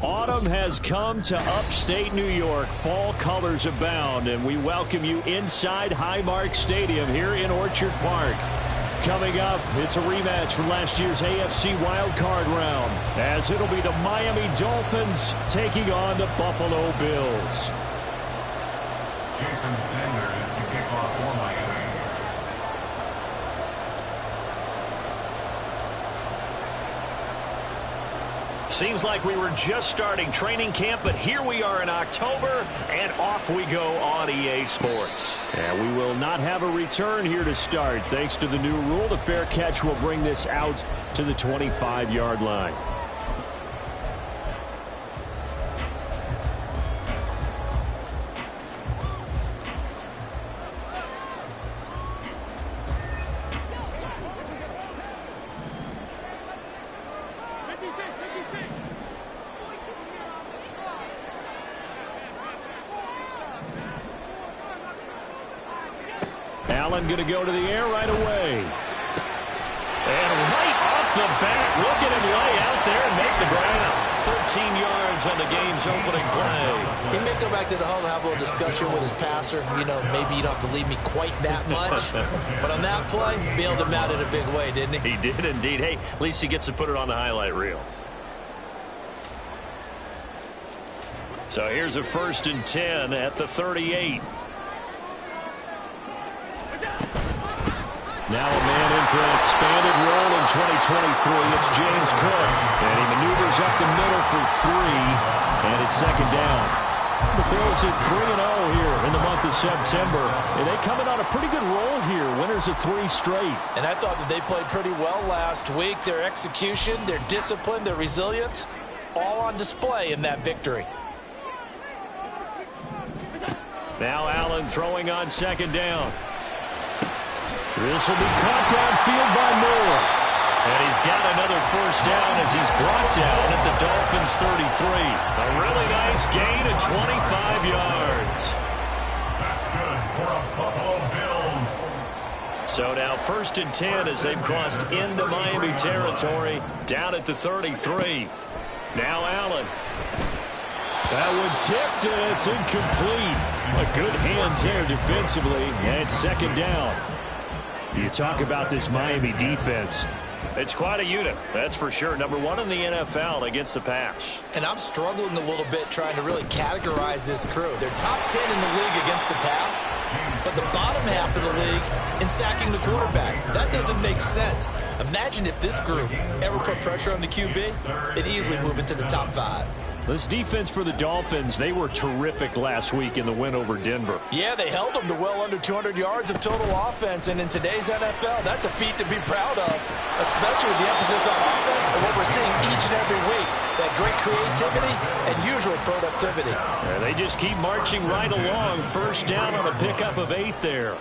Autumn has come to upstate New York. Fall colors abound, and we welcome you inside Highmark Stadium here in Orchard Park. Coming up, it's a rematch from last year's AFC wildcard round, as it'll be the Miami Dolphins taking on the Buffalo Bills. Jason Sanders to kick off for Miami. Seems like we were just starting training camp, but here we are in October, and off we go on EA Sports. And we will not have a return here to start. Thanks to the new rule, the fair catch will bring this out to the 25-yard line. Allen going to go to the air right away. And right off the bat, look at him lay out there and make the ground. 13 yards on the game's opening play. He may go back to the huddle and have a little discussion with his passer. You know, maybe you don't have to leave me quite that much. But on that play, bailed him out in a big way, didn't he? He did indeed. Hey, at least he gets to put it on the highlight reel. So here's a 1st and 10 at the 38. Now a man in for an expanded role in 2023. It's James Cook. And he maneuvers up the middle for 3. And it's 2nd down. The Bills at 3-0 here in the month of September. And they coming on a pretty good roll here. Winners of 3 straight. And I thought that they played pretty well last week. Their execution, their discipline, their resilience, all on display in that victory. Now Allen throwing on 2nd down. This will be caught downfield by Moore. And he's got another 1st down as he's brought down at the Dolphins' 33. A really nice gain of 25 yards. That's good for the Buffalo Bills. So now 1st and 10 as they've crossed into Miami territory, down at the 33. Now Allen. That one tipped, and it's incomplete. Good hands there defensively, and 2nd down. You talk about this Miami defense. It's quite a unit, that's for sure. Number 1 in the NFL against the pass. And I'm struggling a little bit trying to really categorize this crew. They're top 10 in the league against the pass, but the bottom half of the league in sacking the quarterback. That doesn't make sense. Imagine if this group ever put pressure on the QB, they'd easily move into the top 5. This defense for the Dolphins, they were terrific last week in the win over Denver. Yeah, they held them to well under 200 yards of total offense, and in today's NFL, that's a feat to be proud of, especially with the emphasis on offense and what we're seeing each and every week, that great creativity and usual productivity. Yeah, they just keep marching right along. 1st down on a pickup of 8 there.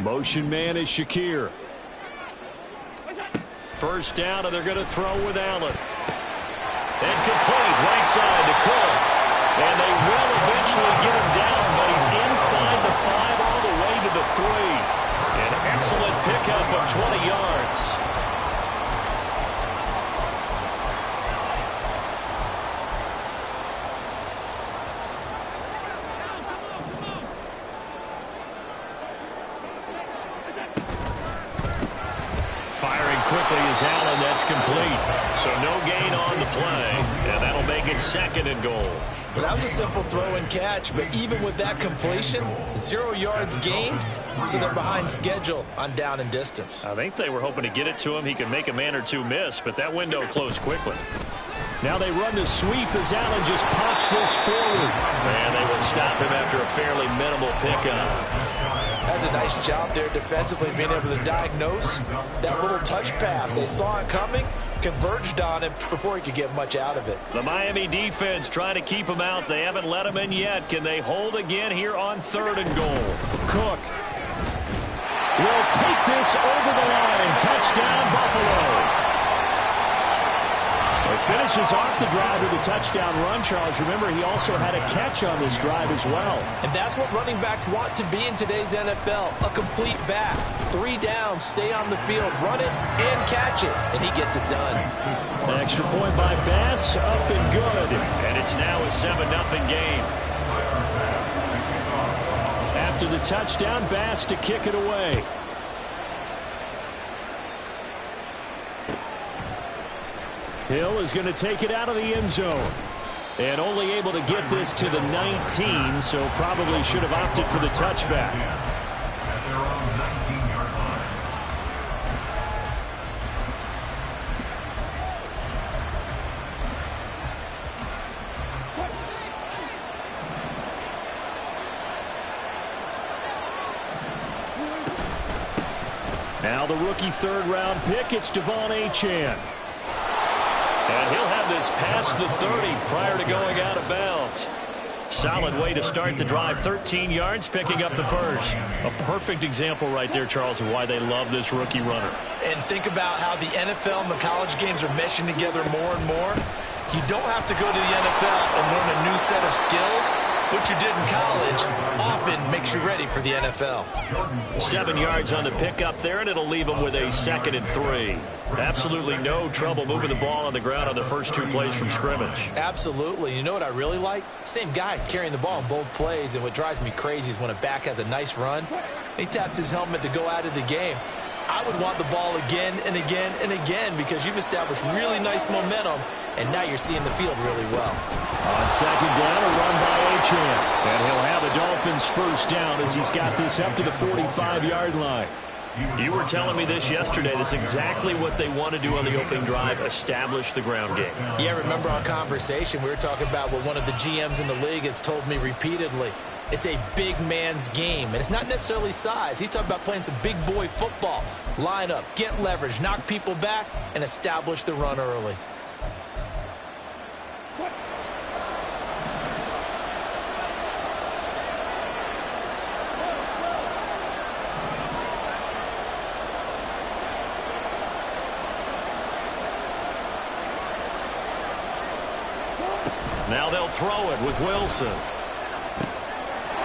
Motion man is Shakir. 1st down, and they're going to throw with Allen. And complete, right side to Cook. And they will eventually get him down, but he's inside the 5 all the way to the 3. An excellent pickup of 20 yards. Firing quickly is Allen. That's complete. So no gain on the play, and that'll make it 2nd and goal. Well, that was a simple throw and catch, but even with that completion, 0 yards gained, so they're behind schedule on down and distance. I think they were hoping to get it to him. He could make a man or 2 miss, but that window closed quickly. Now they run the sweep as Allen just pops this forward. And they will stop him after a fairly minimal pickup. That's a nice job there defensively, being able to diagnose that little touch pass. They saw it coming, converged on him before he could get much out of it. The Miami defense trying to keep him out. They haven't let him in yet. Can they hold again here on 3rd and goal? Cook will take this over the line. Touchdown, Buffalo. It finishes off the drive with a touchdown run, Charles. Remember, he also had a catch on this drive as well. And that's what running backs want to be in today's NFL, a complete back. 3 downs, stay on the field, run it, and catch it, and he gets it done. An extra point by Bass, up and good. And it's now a 7-0 game. After the touchdown, Bass to kick it away. Hill is going to take it out of the end zone. And only able to get this to the 19, so probably should have opted for the touchback. At their own 19-yard line. Now the rookie 3rd-round pick, it's Devon Achane. And he'll have this past the 30 prior to going out of bounds. Solid way to start the drive. 13 yards, picking up the first. A perfect example right there, Charles, of why they love this rookie runner. And think about how the NFL and the college games are meshing together more and more. You don't have to go to the NFL and learn a new set of skills. What you did in college often makes you ready for the NFL. 7 yards on the pickup there, and it'll leave them with a 2nd and 3. Absolutely no trouble moving the ball on the ground on the first 2 plays from scrimmage. Absolutely. You know what I really like? Same guy carrying the ball in both plays, and what drives me crazy is when a back has a nice run, he taps his helmet to go out of the game. I would want the ball again and again and again because you've established really nice momentum, and now you're seeing the field really well. On 2nd down, a run by Achane. And he'll have the Dolphins first down as he's got this up to the 45-yard line. You were telling me this yesterday. This is exactly what they want to do on the opening drive, establish the ground game. Yeah, remember our conversation? We were talking about what one of the GMs in the league has told me repeatedly. It's a big man's game, and it's not necessarily size. He's talking about playing some big boy football. Line up, get leverage, knock people back, and establish the run early. Now they'll throw it with Wilson.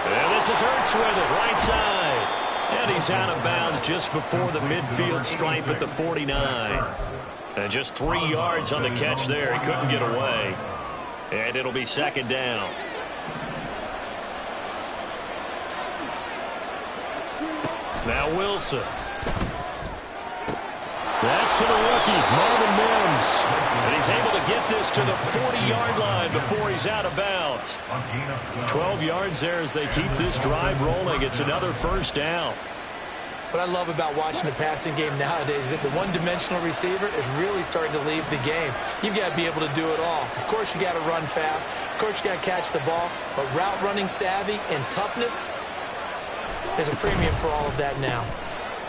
And this is Hurts with it, right side. And he's out of bounds just before the midfield stripe at the 49. And just 3 yards on the catch there. He couldn't get away. And it'll be 2nd down. Now Wilson. That's to the rookie, Marvin Mims. And he's able to get this to the 40-yard line before he's out of bounds. 12 yards there as they keep this drive rolling. It's another first down. What I love about watching the passing game nowadays is that the one-dimensional receiver is really starting to leave the game. You've got to be able to do it all. Of course, you got to run fast. Of course, you got to catch the ball. But route running savvy and toughness, there's a premium for all of that now.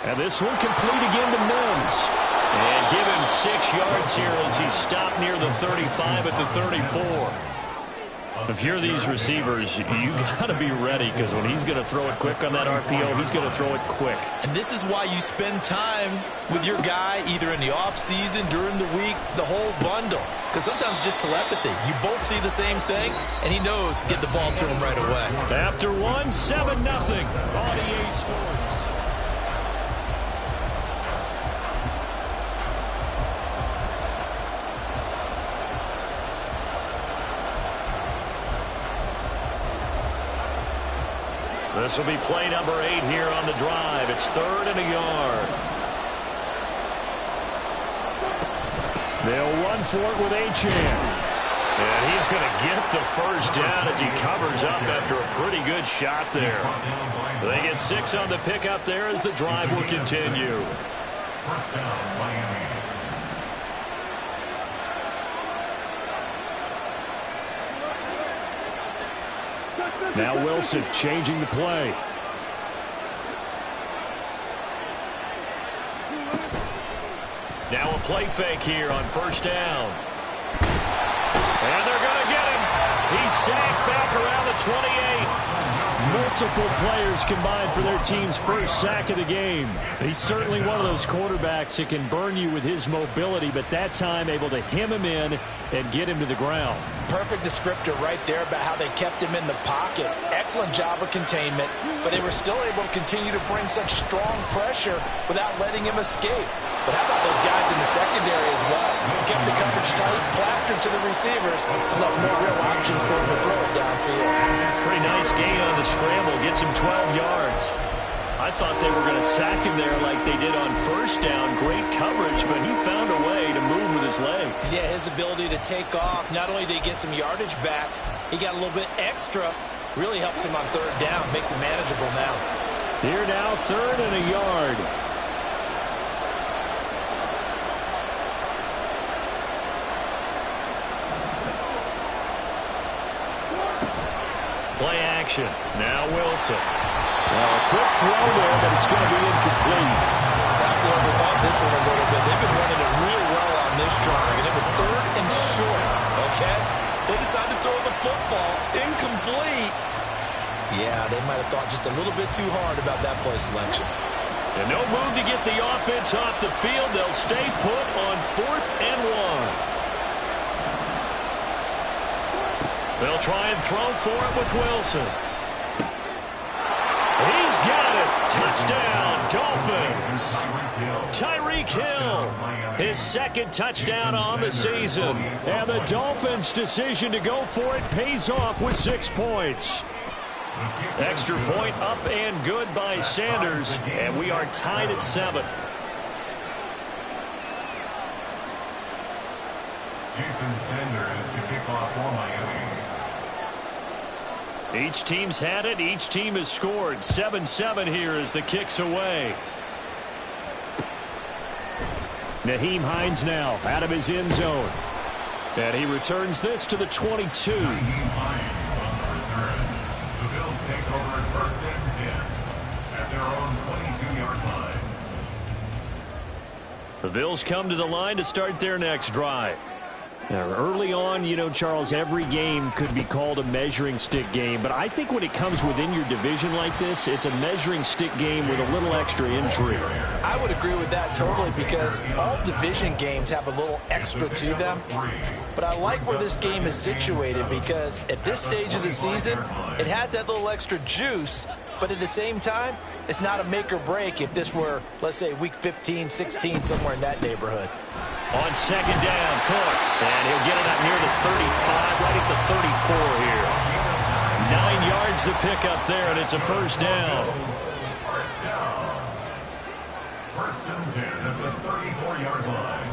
And this one complete again to Mims. And give him 6 yards here as he's stopped near the 35 at the 34. If you're these receivers, you got to be ready because when he's going to throw it quick on that RPO, he's going to throw it quick. And this is why you spend time with your guy either in the offseason, during the week, the whole bundle. Because sometimes just telepathy. You both see the same thing, and he knows get the ball to him right away. After 7-0 on EA Sports. This will be play number 8 here on the drive. It's 3rd and a yard. They'll run for it with Achane. And he's going to get the first down as he covers up after a pretty good shot there. They get 6 on the pickup there as the drive will continue. First down, Miami. Now Wilson changing the play. Now a play fake here on first down. And they're going to get him. He's sacked back around the 28. Multiple players combined for their team's first sack of the game. He's certainly one of those quarterbacks that can burn you with his mobility, but that time able to hem him in and get him to the ground. Perfect descriptor right there about how they kept him in the pocket. Excellent job of containment, but they were still able to continue to bring such strong pressure without letting him escape. But how about those guys in the secondary as well? Kept the coverage tight, plastered to the receivers, and left no real options for him to throw it downfield. Pretty nice gain on the scramble. Gets him 12 yards. I thought they were going to sack him there like they did on first down. Great coverage, but he found a way to move with his legs. Yeah, his ability to take off. Not only did he get some yardage back, he got a little bit extra. Really helps him on third down. Makes it manageable now. Here now, 3rd and a yard. Play action. Now Wilson. Well, a quick throw there, but it's going to be incomplete. Perhaps they overthought this one a little bit. They've been running it real well on this drive, and it was 3rd and short, okay? They decided to throw the football. Incomplete. Yeah, they might have thought just a little bit too hard about that play selection. And no move to get the offense off the field. They'll stay put on 4th and 1. They'll try and throw for it with Wilson. He's got it. Touchdown, Dolphins. Tyreek Hill, his 2nd touchdown on the season. And the Dolphins' decision to go for it pays off with 6 points. Extra point up and good by Sanders. And we are tied at 7. Jason Sanders to kick off for Miami. Each team's had it. Each team has scored. 7-7 here as the kick's away. Nyheim Hines now out of his end zone. And he returns this to the 22. Nyheim Hines on the return. The Bills take over at 1st and 10 at their own 22-yard line. The Bills come to the line to start their next drive. Now, early on, you know, Charles, every game could be called a measuring stick game. But I think when it comes within your division like this, it's a measuring stick game with a little extra intrigue. I would agree with that totally because all division games have a little extra to them. But I like where this game is situated because at this stage of the season, it has that little extra juice. But at the same time, it's not a make or break if this were, let's say, week 15, 16, somewhere in that neighborhood. On 2nd down, Cook. And he'll get it up near the 35, right at the 34 here. 9 yards to pick up there, and it's a first down. First down. 1st and 10 at the 34-yard line.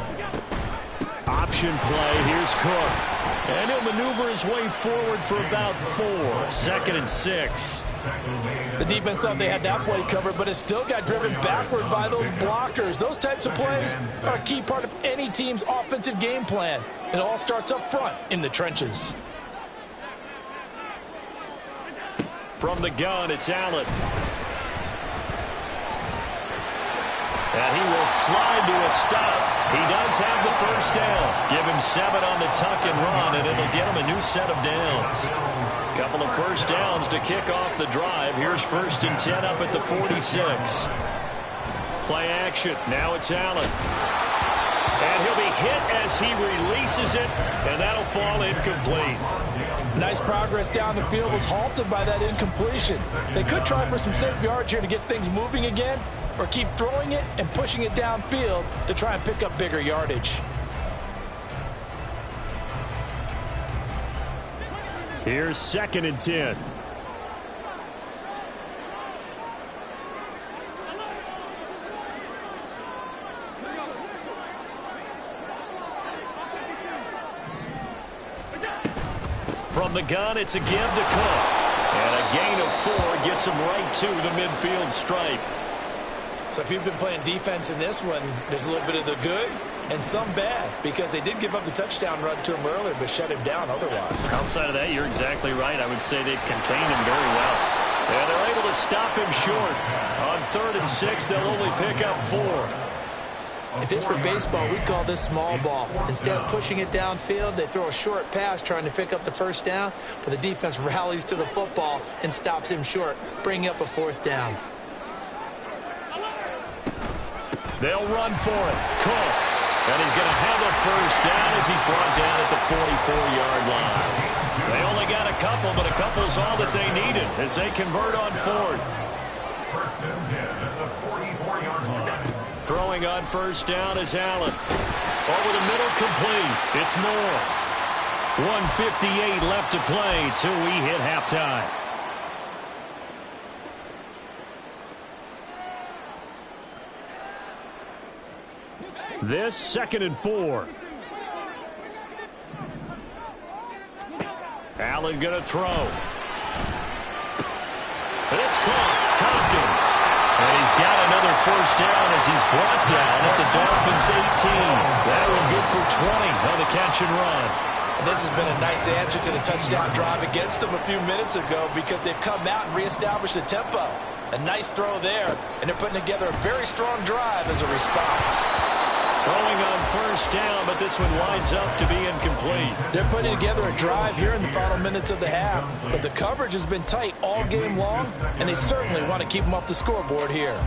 Option play. Here's Cook. And he'll maneuver his way forward for about 4. 2nd and 6. The defense thought they had that play covered, but it still got driven backward by those blockers. Those types of plays are a key part of any team's offensive game plan. It all starts up front in the trenches. From the gun, it's Allen. And he will slide to a stop. He does have the first down. Give him 7 on the tuck and run, and it'll get him a new set of downs. Couple of first downs to kick off the drive. Here's 1st and 10 up at the 46. Play action. Now it's Allen. And he'll be hit as he releases it, and that'll fall incomplete. Nice progress down the field was halted by that incompletion. They could try for some safe yards here to get things moving again, or keep throwing it and pushing it downfield to try and pick up bigger yardage. Here's 2nd and 10. From the gun, it's a give to Cook. And a gain of 4 gets him right to the midfield stripe. So if you've been playing defense in this one, there's a little bit of the good and some bad because they did give up the touchdown run to him earlier but shut him down otherwise. Outside of that, you're exactly right. I would say they've contained him very well. And they're able to stop him short. On 3rd and 6, they'll only pick up 4. If this were baseball, we'd call this small ball. Instead of pushing it downfield, they throw a short pass trying to pick up the first down, but the defense rallies to the football and stops him short, bringing up a fourth down. They'll run for it. Cook. And he's going to have a first down as he's brought down at the 44-yard line. They only got a couple, but a couple's all that they needed as they convert on fourth. First and 10 at the 44-yard line. Throwing on first down is Allen. Over the middle, complete. It's Moore. 1:58 left to play till we hit halftime. This 2nd and 4. Allen going to throw. It's caught. Tompkins. And he's got another first down as he's brought down at the Dolphins' 18. That one good for 20 on the catch and run. And this has been a nice answer to the touchdown drive against them a few minutes ago because they've come out and reestablished the tempo. A nice throw there, and they're putting together a very strong drive as a response. Throwing on first down, but this one winds up to be incomplete. They're putting together a drive here in the final minutes of the half, but the coverage has been tight all game long, and they certainly want to keep them off the scoreboard here.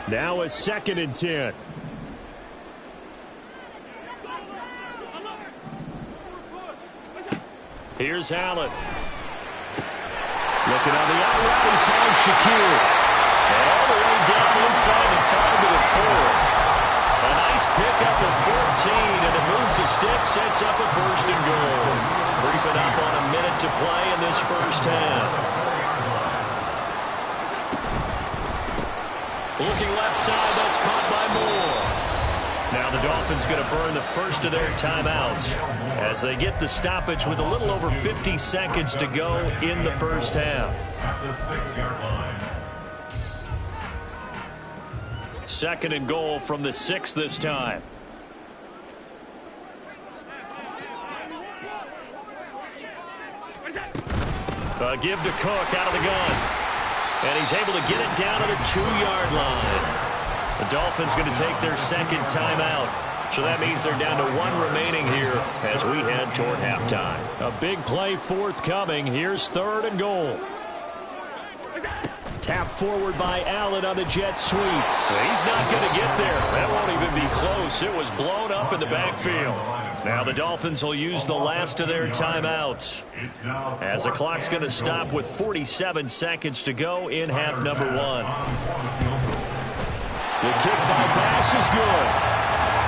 Now a 2nd and 10. Here's Allen. Looking on the out route, he finds Shakir. And all the way down inside the 5 to the 4. A nice pickup of 14, and it moves the stick, sets up a first and goal. Creeping up on a minute to play in this first half. Looking left side, that's caught by Moore. Now the Dolphins going to burn the first of their timeouts as they get the stoppage with a little over 50 seconds to go in the first half. At the 6-yard line. 2nd and goal from the 6 this time. A give to Cook out of the gun. And he's able to get it down to the 2-yard line. The Dolphins going to take their second timeout. So that means they're down to 1 remaining here as we head toward halftime. A big play forthcoming. Here's 3rd and goal. Tap forward by Allen on the jet sweep. He's not going to get there. That won't even be close. It was blown up in the backfield. Now the Dolphins will use the last of their timeouts as the clock's going to stop with 47 seconds to go in half number 1. The kick by Bass is good.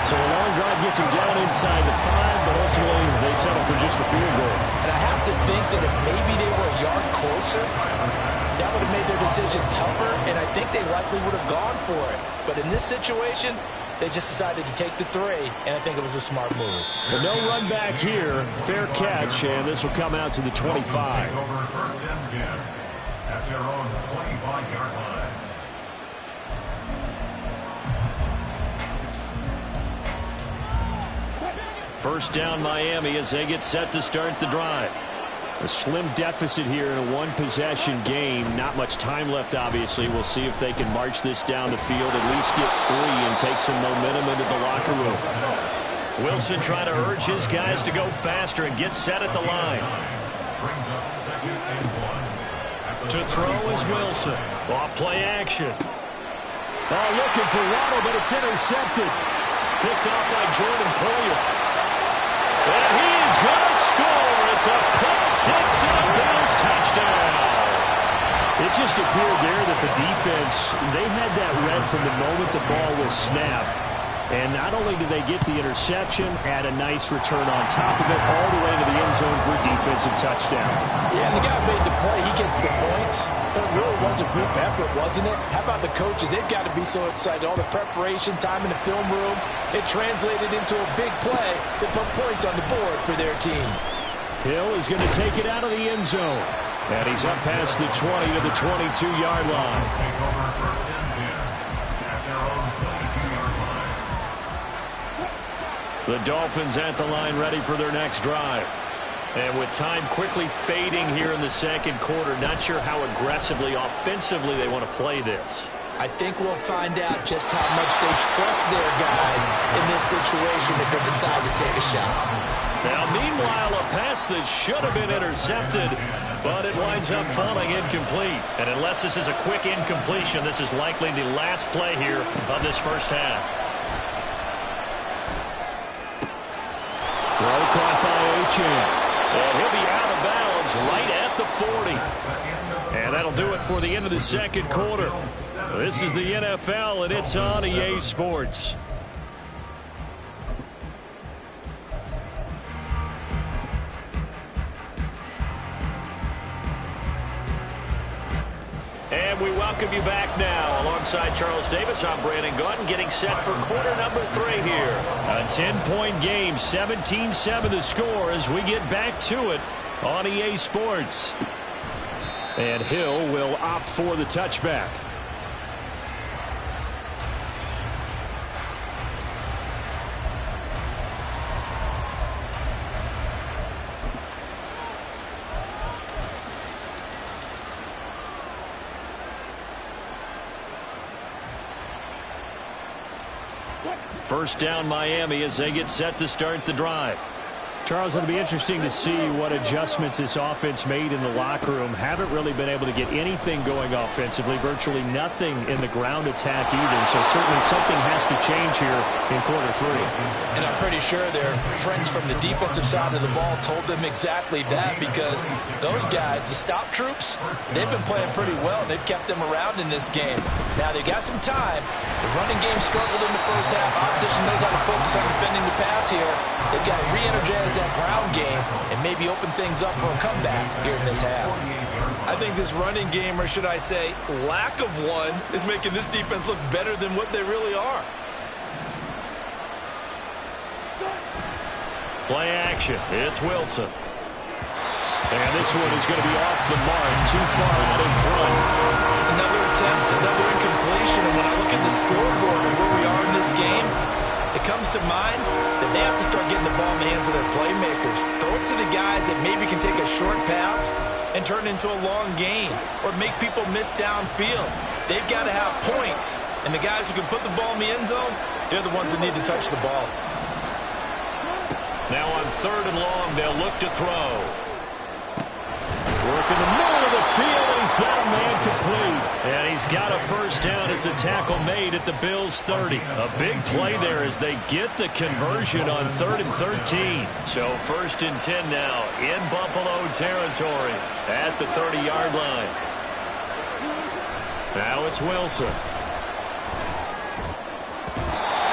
So a long drive gets him down inside the 5, but ultimately they settle for just the field goal. And I have to think that if maybe they were a yard closer, that would have made their decision tougher, and I think they likely would have gone for it. But in this situation, they just decided to take the 3, and I think it was a smart move. But no run back here. Fair catch, and this will come out to the 25. Over first and 10 at their own 25-yard line. First down Miami as they get set to start the drive. A slim deficit here in a one-possession game. Not much time left, obviously. We'll see if they can march this down the field, at least get 3 and take some momentum into the locker room. Wilson trying to urge his guys to go faster and get set at the line. To throw is Wilson. Off play action. Oh, looking for Waddle, but it's intercepted. Picked off by Jordan Poyer. And he is going to score. It's a pick 6 and a Bills touchdown. It just appeared there that the defense, they had that read from the moment the ball was snapped. And not only did they get the interception, add a nice return on top of it, all the way to the end zone for a defensive touchdown. Yeah, and the guy made the play. He gets the points. But it really was a group effort, wasn't it? How about the coaches? They've got to be so excited. All the preparation, time in the film room, it translated into a big play that put points on the board for their team. Hill is going to take it out of the end zone. And he's up past the 20 to the 22-yard line. Take over first and 10 at their own 22-yard line. The Dolphins at the line ready for their next drive. And with time quickly fading here in the second quarter, not sure how aggressively, offensively they want to play this. I think we'll find out just how much they trust their guys in this situation if they decide to take a shot. Now, meanwhile, a pass that should have been intercepted, but it winds up falling incomplete. And unless this is a quick incompletion, this is likely the last play here of this first half. Throw caught by Achane. And he'll be out of bounds right at the 40. And that'll do it for the end of the second quarter. This is the NFL, and it's on EA Sports. And we welcome you back now. Alongside Charles Davis, I'm Brandon Gaudin, getting set for quarter number 3 here. A 10-point game, 17-7 the score as we get back to it on EA Sports. And Hill will opt for the touchback. First down Miami as they get set to start the drive. Charles, it'll be interesting to see what adjustments this offense made in the locker room. Haven't really been able to get anything going offensively, virtually nothing in the ground attack either. So certainly something has to change here in quarter 3. And I'm pretty sure their friends from the defensive side of the ball told them exactly that, because those guys, the stop troops, they've been playing pretty well. They've kept them around in this game. Now they got some time. The running game struggled in the first half. Opposition knows how to focus on defending the pass here. They've got to re-energize that ground game and maybe open things up for a comeback here in this half. I think this running game, or should I say lack of one, is making this defense look better than what they really are. Play action. It's Wilson. And this one is going to be off the mark, too far out in front. Another attempt, another incompletion, and when I look at the scoreboard and where we are in this game, it comes to mind that they have to start getting the ball in the hands of their playmakers. Throw it to the guys that maybe can take a short pass and turn it into a long gain or make people miss downfield. They've got to have points, and the guys who can put the ball in the end zone, they're the ones that need to touch the ball. Now on 3rd and long, they'll look to throw. Work in the middle of the field, and he's got a man complete. And he's got a first down as the tackle made at the Bills' 30. A big play there as they get the conversion on 3rd and 13. So 1st and 10 now in Buffalo territory at the 30-yard line. Now it's Wilson.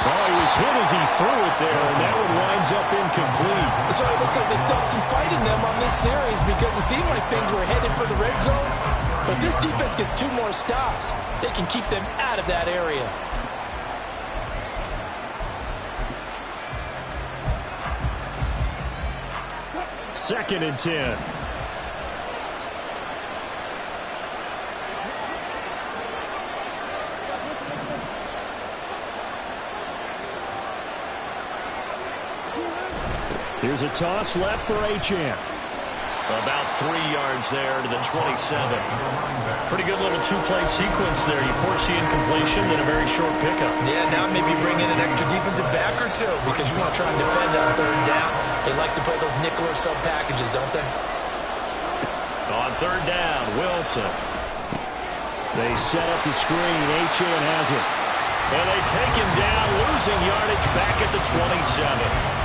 Oh, he was hit as he threw it there, and that one winds up incomplete. So it looks like they still have some fight in them on this series, because it seemed like things were headed for the red zone. But this defense gets 2 more stops. They can keep them out of that area. Second and 10. Here's a toss left for Achane. About 3 yards there to the 27. Pretty good little 2-play sequence there. You force the incompletion, then a very short pickup. Yeah, now maybe bring in an extra defensive back or 2, because you want to try and defend on 3rd down. They like to play those nickel or sub packages, don't they? On 3rd down, Wilson. They set up the screen. Achane has it. And they take him down, losing yardage back at the 27.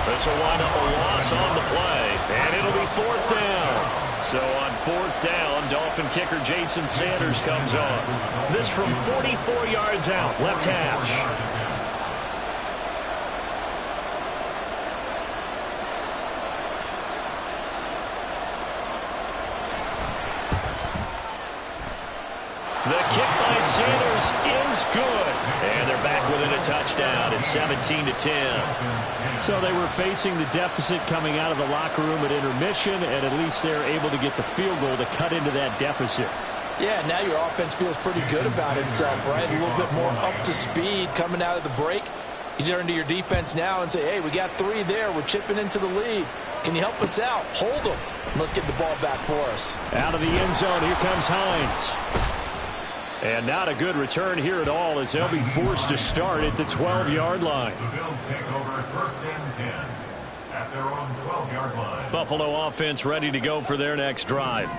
This will wind up a loss on the play, and it'll be 4th down. So on 4th down, Dolphin kicker Jason Sanders comes on. This from 44 yards out, left hash. The kick by Sanders is good. And they're back within a touchdown. It's 17-10. So they were facing the deficit coming out of the locker room at intermission, and at least they're able to get the field goal to cut into that deficit. Yeah, now your offense feels pretty good about itself, right? A little bit more up to speed coming out of the break. You turn to your defense now and say, hey, we got 3 there. We're chipping into the lead. Can you help us out? Hold them. Let's get the ball back for us. Out of the end zone, here comes Hines. And not a good return here at all as they'll be forced to start at the 12-yard line. The Bills take over 1st and 10 at their own 12-yard line. Buffalo offense ready to go for their next drive.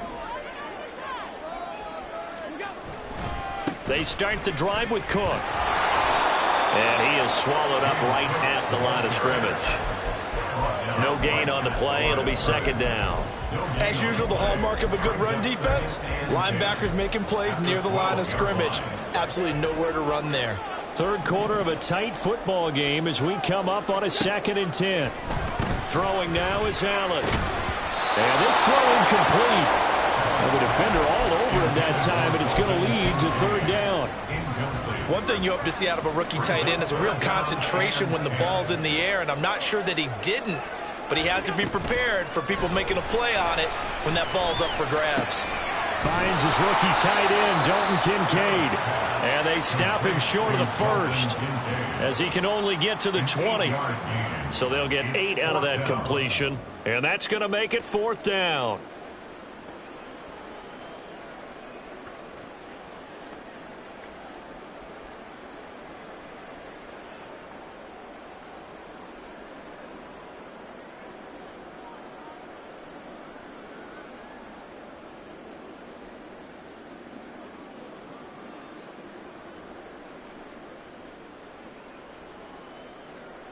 They start the drive with Cook. And he is swallowed up right at the line of scrimmage. No gain on the play. It'll be 2nd down. As usual, the hallmark of a good run defense, linebackers making plays near the line of scrimmage. Absolutely nowhere to run there. 3rd quarter of a tight football game as we come up on a 2nd and 10. Throwing now is Allen. And this throw incomplete. And the defender all over him that time, and it's going to lead to 3rd down. One thing you hope to see out of a rookie tight end is a real concentration when the ball's in the air, and I'm not sure that he didn't. But he has to be prepared for people making a play on it when that ball's up for grabs. Finds his rookie tight end, Dalton Kincaid. And they stop him short of the 1st as he can only get to the 20. So they'll get 8 out of that completion. And that's going to make it 4th down.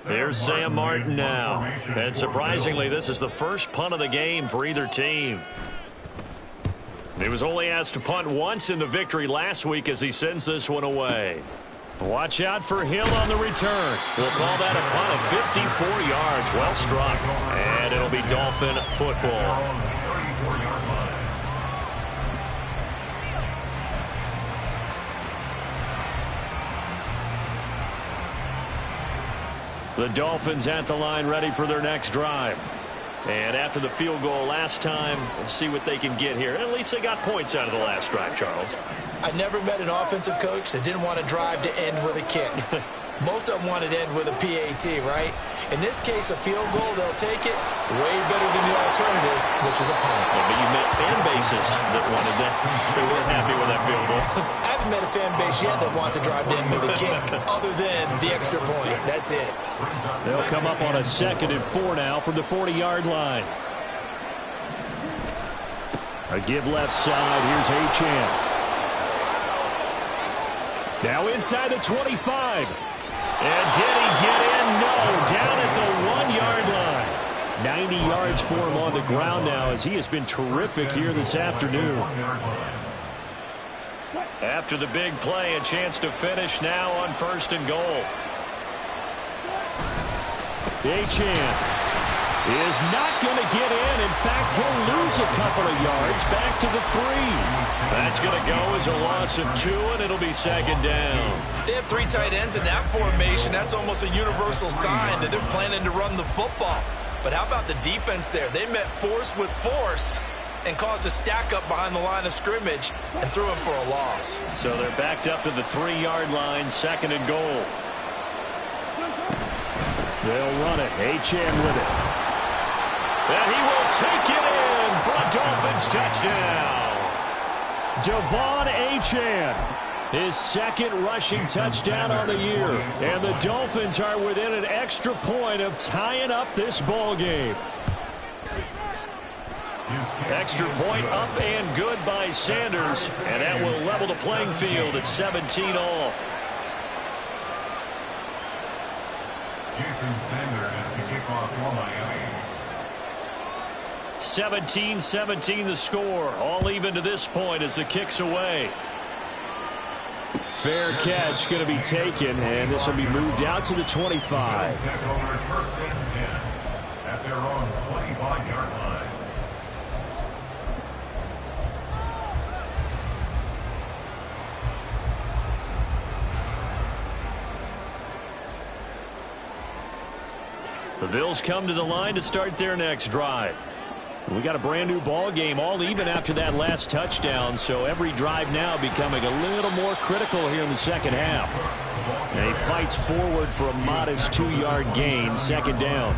Here's Sam Martin now. And surprisingly, this is the first punt of the game for either team. He was only asked to punt once in the victory last week as he sends this one away. Watch out for Hill on the return. We'll call that a punt of 54 yards. Well struck. And it'll be Dolphin football. The Dolphins at the line ready for their next drive. And after the field goal last time, we'll see what they can get here. At least they got points out of the last drive, Charles. I never met an offensive coach that didn't want to drive to end with a kick. Most of them wanted to end with a PAT, right? In this case, a field goal, they'll take it way better than the alternative, which is a punt. Yeah, but you met fan bases that wanted that. They weren't happy with that field goal. I haven't met a fan base yet that wants to drive to end with a kick, other than the extra point. That's it. They'll come up on a 2nd and 4 now from the 40-yard line. A give left side. Here's Achane. Now inside the 25. And did he get in? No. Down at the 1-yard line. 90 yards for him on the ground now as he has been terrific here this afternoon. After the big play, a chance to finish now on 1st and goal. Achane is not going to get in. In fact, he'll lose a couple of yards back to the 3. That's going to go as a loss of 2, and it'll be 2nd down. They have 3 tight ends in that formation. That's almost a universal sign that they're planning to run the football. But how about the defense there? They met force with force and caused a stack up behind the line of scrimmage and threw him for a loss. So they're backed up to the 3-yard line, 2nd and goal. They'll run it. Achane with it. And he will take it in for a Dolphins touchdown. Devon Achane, his 2nd rushing touchdown on the year. And the Dolphins are within an extra point of tying up this ball game. Extra point up and good by Sanders. And that will level the playing field at 17 all. Jason Sanders is to kick off for Miami. 17-17 the score. All even to this point as the kick's away. Fair catch going to be taken, and this will be moved out to the 25. Take over 1st and 10 at their own 25-yard line. The Bills come to the line to start their next drive. We got a brand new ball game, all even after that last touchdown, so every drive now becoming a little more critical here in the 2nd half. And he fights forward for a modest 2-yard gain, 2nd down.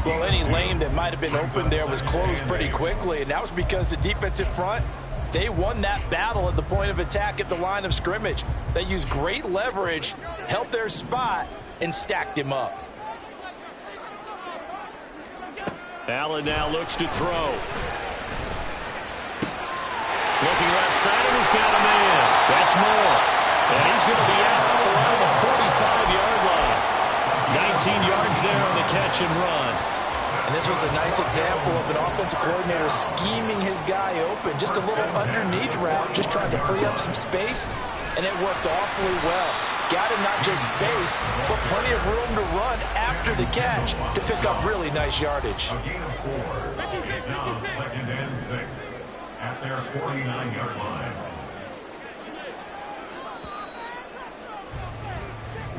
Well, any lane that might have been open there was closed pretty quickly, and that was because the defensive front They won that battle at the point of attack at the line of scrimmage. They used great leverage, held their spot, and stacked him up. Allen now looks to throw. Looking right side, and he's got a man. That's more. And he's going to be out around the 45-yard line. 19 yards there on the catch and run. And this was a nice example of an offensive coordinator scheming his guy open. Just a little underneath route, just trying to free up some space, and it worked awfully well. Got him not just space, but plenty of room to run after the catch to pick up really nice yardage. A gain of 4. It's now 2nd and 6 at their 49-yard line.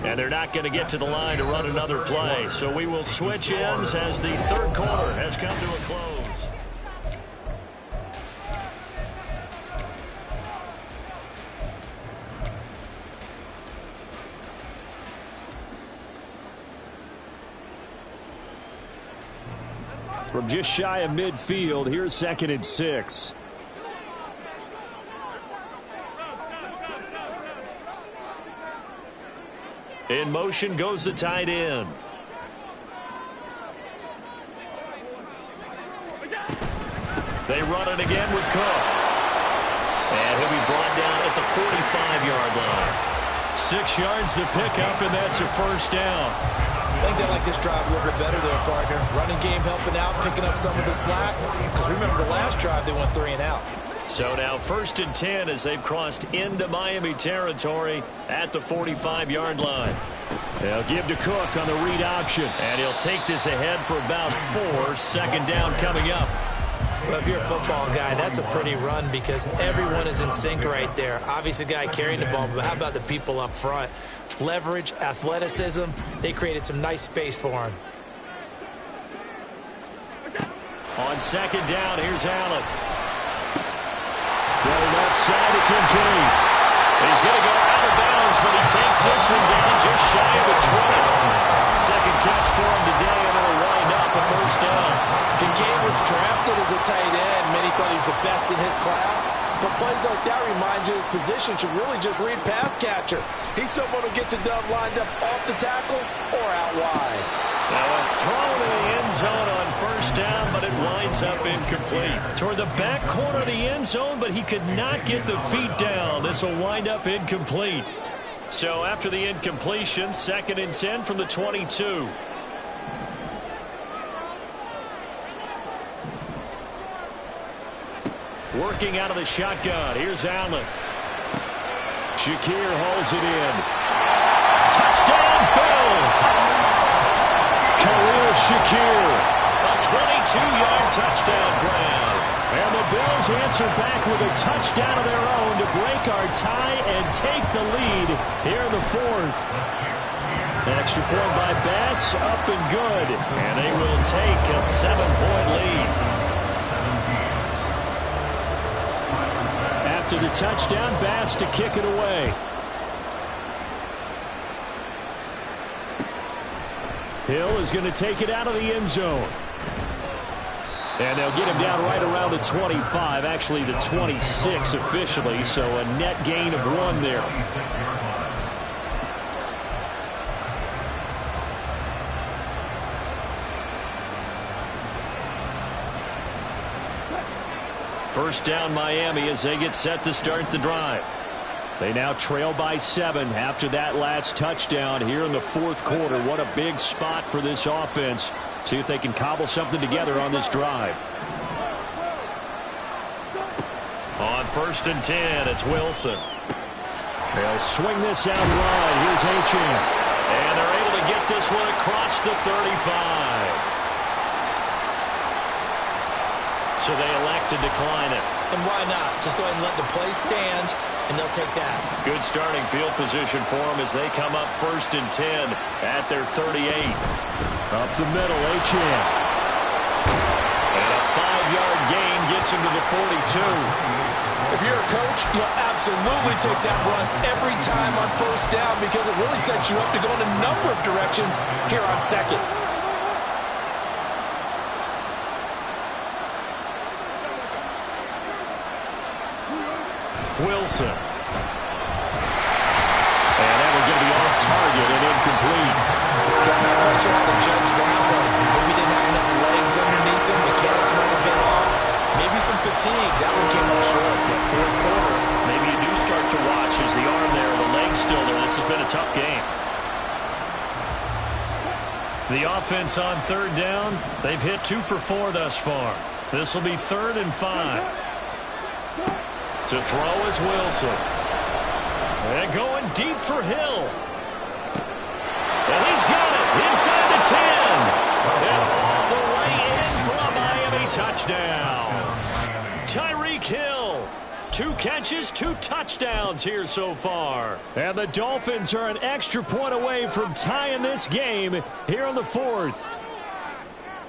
And they're not going to get to the line to run another play. So we will switch ends as the third quarter has come to a close. From just shy of midfield, here's 2nd and 6. In motion goes the tight end. They run it again with Cook. And he'll be brought down at the 45-yard line. 6 yards the pickup, and that's a first down. I think they like this drive a little bit better there, partner. Running game helping out, picking up some of the slack. Because remember the last drive, they went 3 and out. So now 1st and 10 as they've crossed into Miami territory at the 45-yard line. They'll give to Cook on the read option. And he'll take this ahead for about 4. 2nd down coming up. Well, if you're a football guy, that's a pretty run because everyone is in sync right there. Obviously, the guy carrying the ball, but how about the people up front? Leverage, athleticism, they created some nice space for him. On 2nd down, here's Allen. Throw left side to Kincaid. He's going to go out of bounds, but he takes this one down just shy of the 20. Second catch for him today, and it'll wind up a first down. Kincaid was drafted as a tight end. Many thought he was the best in his class. But plays like that remind you his position should really just read pass catcher. He's someone who gets it done lined up off the tackle or out wide. Now a throw to the end zone on first down, but it winds up incomplete. Toward the back corner of the end zone, but he could not get the feet down. This will wind up incomplete. So after the incompletion, 2nd and 10 from the 22. Working out of the shotgun. Here's Allen. Shakir hauls it in. Touchdown, Bills! Khalil Shakir. A 22-yard touchdown grab. And the Bills answer back with a touchdown of their own to break our tie and take the lead here in the 4th. An extra point by Bass, up and good. And they will take a 7-point lead. After the touchdown, Bass to kick it away. Hill is going to take it out of the end zone. And they'll get him down right around the 25, actually the 26 officially, so a net gain of 1 there. First down Miami as they get set to start the drive. They now trail by 7 after that last touchdown here in the 4th quarter. What a big spot for this offense. See if they can cobble something together on this drive. On 1st and 10, it's Wilson. They'll swing this out wide. Here's Achane. And they're able to get this one across the 35. So they elect to decline it. And why not? Just go ahead and let the play stand, and they'll take that. Good starting field position for them as they come up 1st and 10 at their 38. Up the middle, Achane. And a 5-yard gain gets him to the 42. If you're a coach, you'll absolutely take that run every time on 1st down because it really sets you up to go in a number of directions here on 2nd. Wilson. And that one going to be off target and incomplete. Trying to pressure on the judge that one. Maybe didn't have enough legs underneath him. Mechanics might have been off. Maybe some fatigue. That one came up short. But fourth quarter, maybe you do start to watch as the arm there, the leg's still there. This has been a tough game. The offense on third down, they've hit 2 for 4 thus far. This will be 3rd and 5. To throw is Wilson. And going deep for Hill. And he's got it inside the 10. And all the way in for a Miami touchdown. Tyreek Hill. 2 catches, 2 touchdowns here so far. And the Dolphins are an extra point away from tying this game here in the 4th.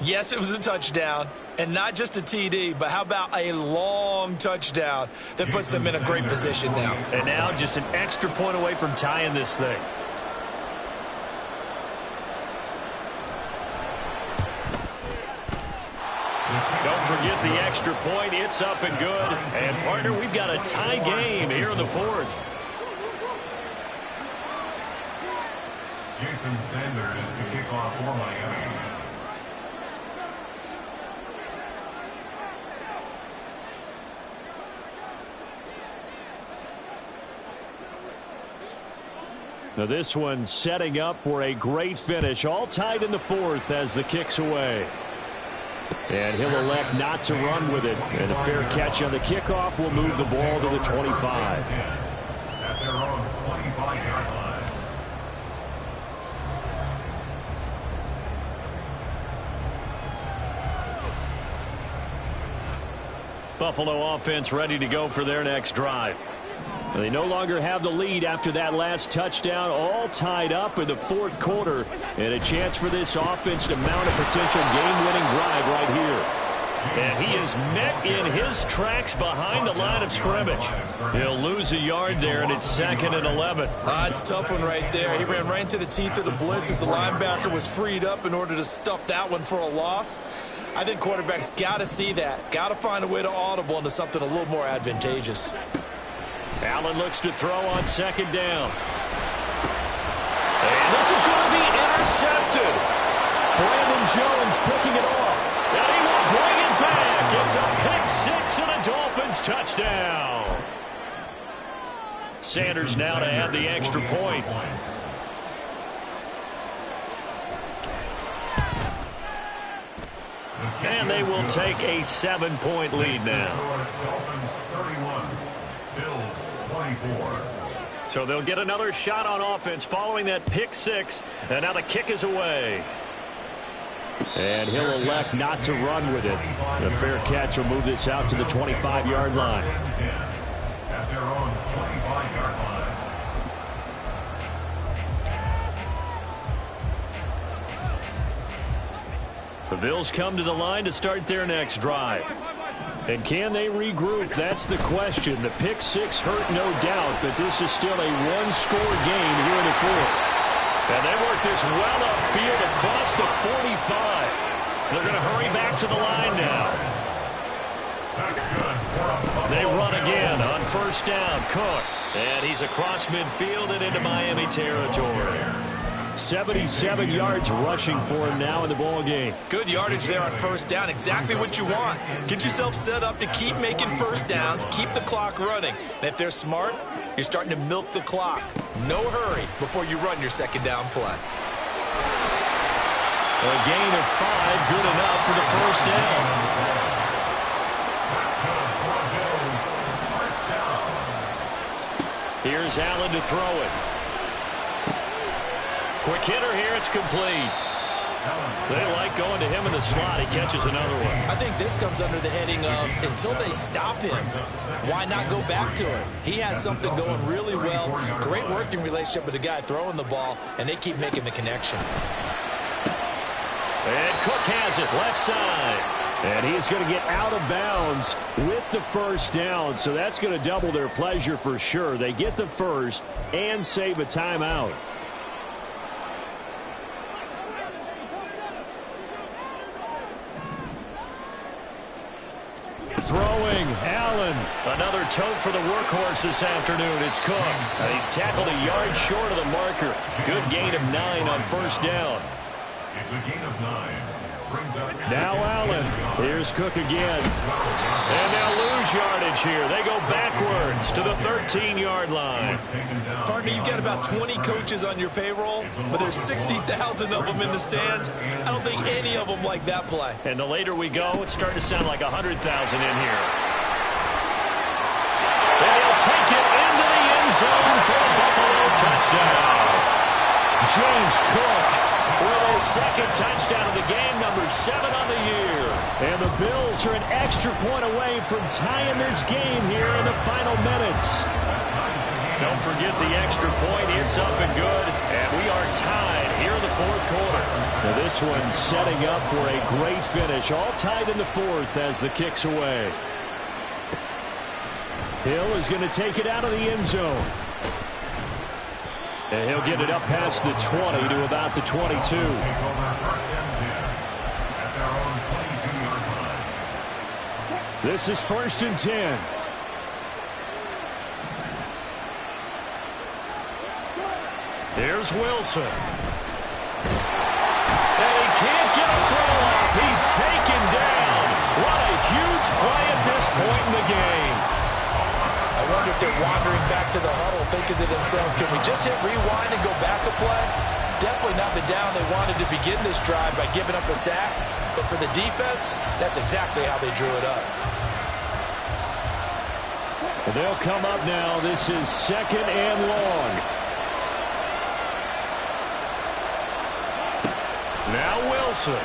Yes, it was a touchdown. And not just a TD, but how about a long touchdown that puts them in a great position now. And now just an extra point away from tying this thing. Don't forget the extra point. It's up and good. And, partner, we've got a tie game here in the 4th. Jason Sanders to kick off for Miami. Now this one setting up for a great finish. All tied in the 4th as the kick's away. And he'll elect not to run with it. And a fair catch on the kickoff will move the ball to the 25. At their own 25-yard line. Buffalo offense ready to go for their next drive. They no longer have the lead after that last touchdown, all tied up in the 4th quarter, and a chance for this offense to mount a potential game-winning drive right here. And he is met in his tracks behind the line of scrimmage. He'll lose a yard there, and it's 2nd and 11. It's a tough one right there. He ran right into the teeth of the blitz as the linebacker was freed up in order to stuff that one for a loss. I think quarterbacks got to see that, got to find a way to audible into something a little more advantageous. Allen looks to throw on 2nd down. And this is going to be intercepted. Brandon Jones picking it off. And he will bring it back. It's a pick 6 and a Dolphins touchdown. Sanders now to add the extra point. And they will take a 7-point lead now. Dolphins 31, Bills 24. So they'll get another shot on offense following that pick 6. And now the kick is away. And he'll elect not to run with it. A fair catch will move this out to the 25-yard line. At their own 25-yard line. The Bills come to the line to start their next drive. And can they regroup? That's the question. The pick 6 hurt, no doubt, but this is still a one-score game here in the 4th. And they work this well upfield across the 45. They're going to hurry back to the line now. They run again on 1st down. Cook. And he's across midfield and into Miami territory. 77 yards rushing for him now in the ball game. Good yardage there on 1st down. Exactly what you want. Get yourself set up to keep making 1st downs, keep the clock running. And if they're smart, you're starting to milk the clock. No hurry before you run your 2nd down play. A gain of 5, good enough for the 1st down. Here's Allen to throw it. Quick hitter here, it's complete. They like going to him in the slot. He catches another one. I think this comes under the heading of until they stop him, why not go back to him? He has something going really well. Great working relationship with the guy throwing the ball, and they keep making the connection. And Cook has it, left side. And he's going to get out of bounds with the 1st down, so that's going to double their pleasure for sure. They get the 1st and save a timeout. Throwing, Allen. Another tote for the workhorse this afternoon. It's Cook. He's tackled a yard short of the marker. Good gain of 9 on first down. It's a gain of 9. Now Allen. Here's Cook again. And they'll lose yardage here. They go backwards to the 13-yard line. Partner, you've got about 20 coaches on your payroll, but there's 60,000 of them in the stands. I don't think any of them like that play. And the later we go, it's starting to sound like 100,000 in here. And he'll take it into the end zone for a Buffalo touchdown. James Cook with his second touchdown of the game, number 7 on the year. And the Bills are an extra point away from tying this game here in the final minutes. Don't forget the extra point. It's up and good. And we are tied here in the fourth quarter. Now this one setting up for a great finish. All tied in the fourth as the kick's away. Hill is going to take it out of the end zone. And he'll get it up past the 20 to about the 22. This is 1st and 10. Here's Wilson. And he can't get a throw up. He's taken down. What a huge play at this point in the game. I wonder if they're wandering back to the huddle thinking to themselves, can we just hit rewind and go back a play? Definitely not the down they wanted to begin this drive by giving up a sack. But for the defense, that's exactly how they drew it up. They'll come up now. This is 2nd and long. Now Wilson.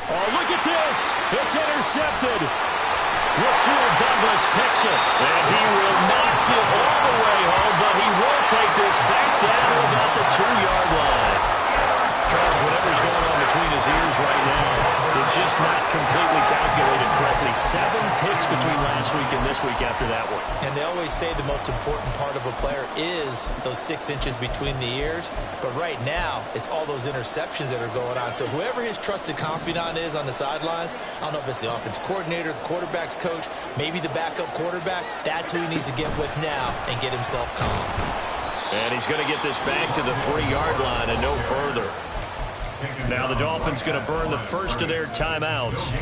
Oh, look at this. It's intercepted. Rasul Douglas picks it. And he will not get all the way home, but he will take this back down to about the 2-yard line. Charles, whatever's going on between his ears right now, it's just not completely calculated correctly. 7 picks between last week and this week after that one. And they always say the most important part of a player is those 6 inches between the ears. But right now, it's all those interceptions that are going on. So whoever his trusted confidant is on the sidelines, I don't know if it's the offense coordinator, the quarterback's coach, maybe the backup quarterback, that's who he needs to get with now and get himself calm. And he's going to get this back to the 3-yard line and no further. Now the Dolphins going to burn the first of their timeouts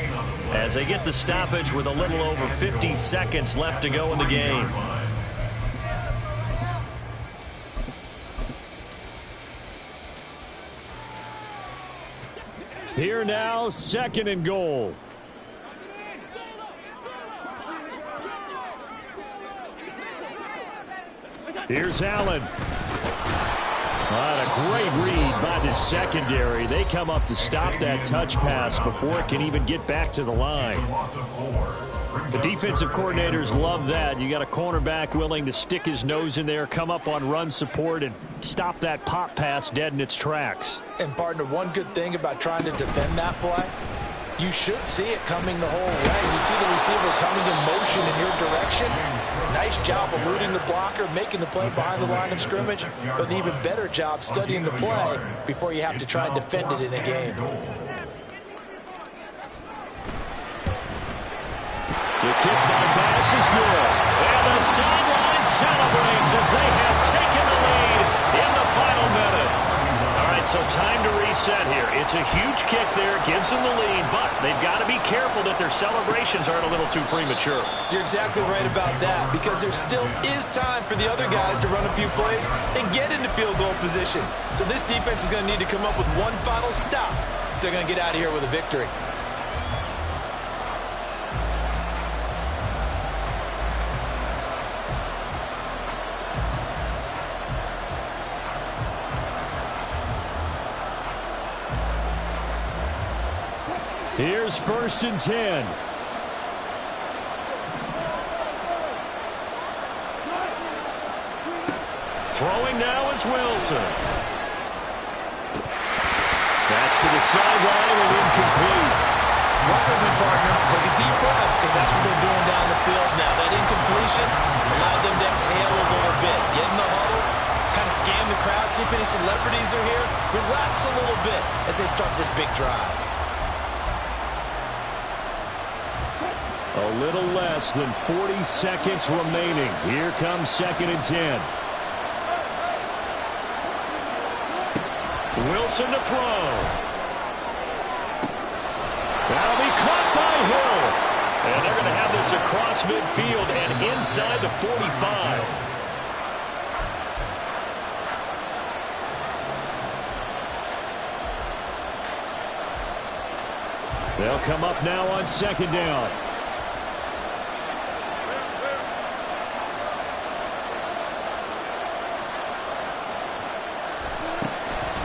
as they get the stoppage with a little over 50 seconds left to go in the game. Here now, 2nd and goal. Here's Allen. A great read by the secondary. They come up to stop that touch pass before it can even get back to the line. The defensive coordinators love that. You got a cornerback willing to stick his nose in there, come up on run support, and stop that pop pass dead in its tracks. And, partner, one good thing about trying to defend that play, you should see it coming the whole way. You see the receiver coming in motion in your direction. Nice job eluding the blocker, making the play behind the line of scrimmage, but an even better job studying the play before you have to try and defend it in a game. The kick by Bass is good. And the sideline celebrates as they have taken the lead in the final minute. All right, so time to reset here. It's a huge kick there, gives them the lead, but they've got to be careful that their celebrations aren't a little too premature. You're exactly right about that, because there still is time for the other guys to run a few plays and get into field goal position. So this defense is going to need to come up with one final stop if they're going to get out of here with a victory. Here's 1st and 10. Throwing now is Wilson. That's to the sideline and incomplete. Welcome, partner. Take a deep breath, because that's what they're doing down the field now. That incompletion allowed them to exhale a little bit. Get in the huddle, kind of scan the crowd, see if any celebrities are here. Relax a little bit as they start this big drive. A little less than 40 seconds remaining. Here comes 2nd and 10. Wilson to throw. That'll be caught by Hill. And they're going to have this across midfield and inside the 45. They'll come up now on 2nd down.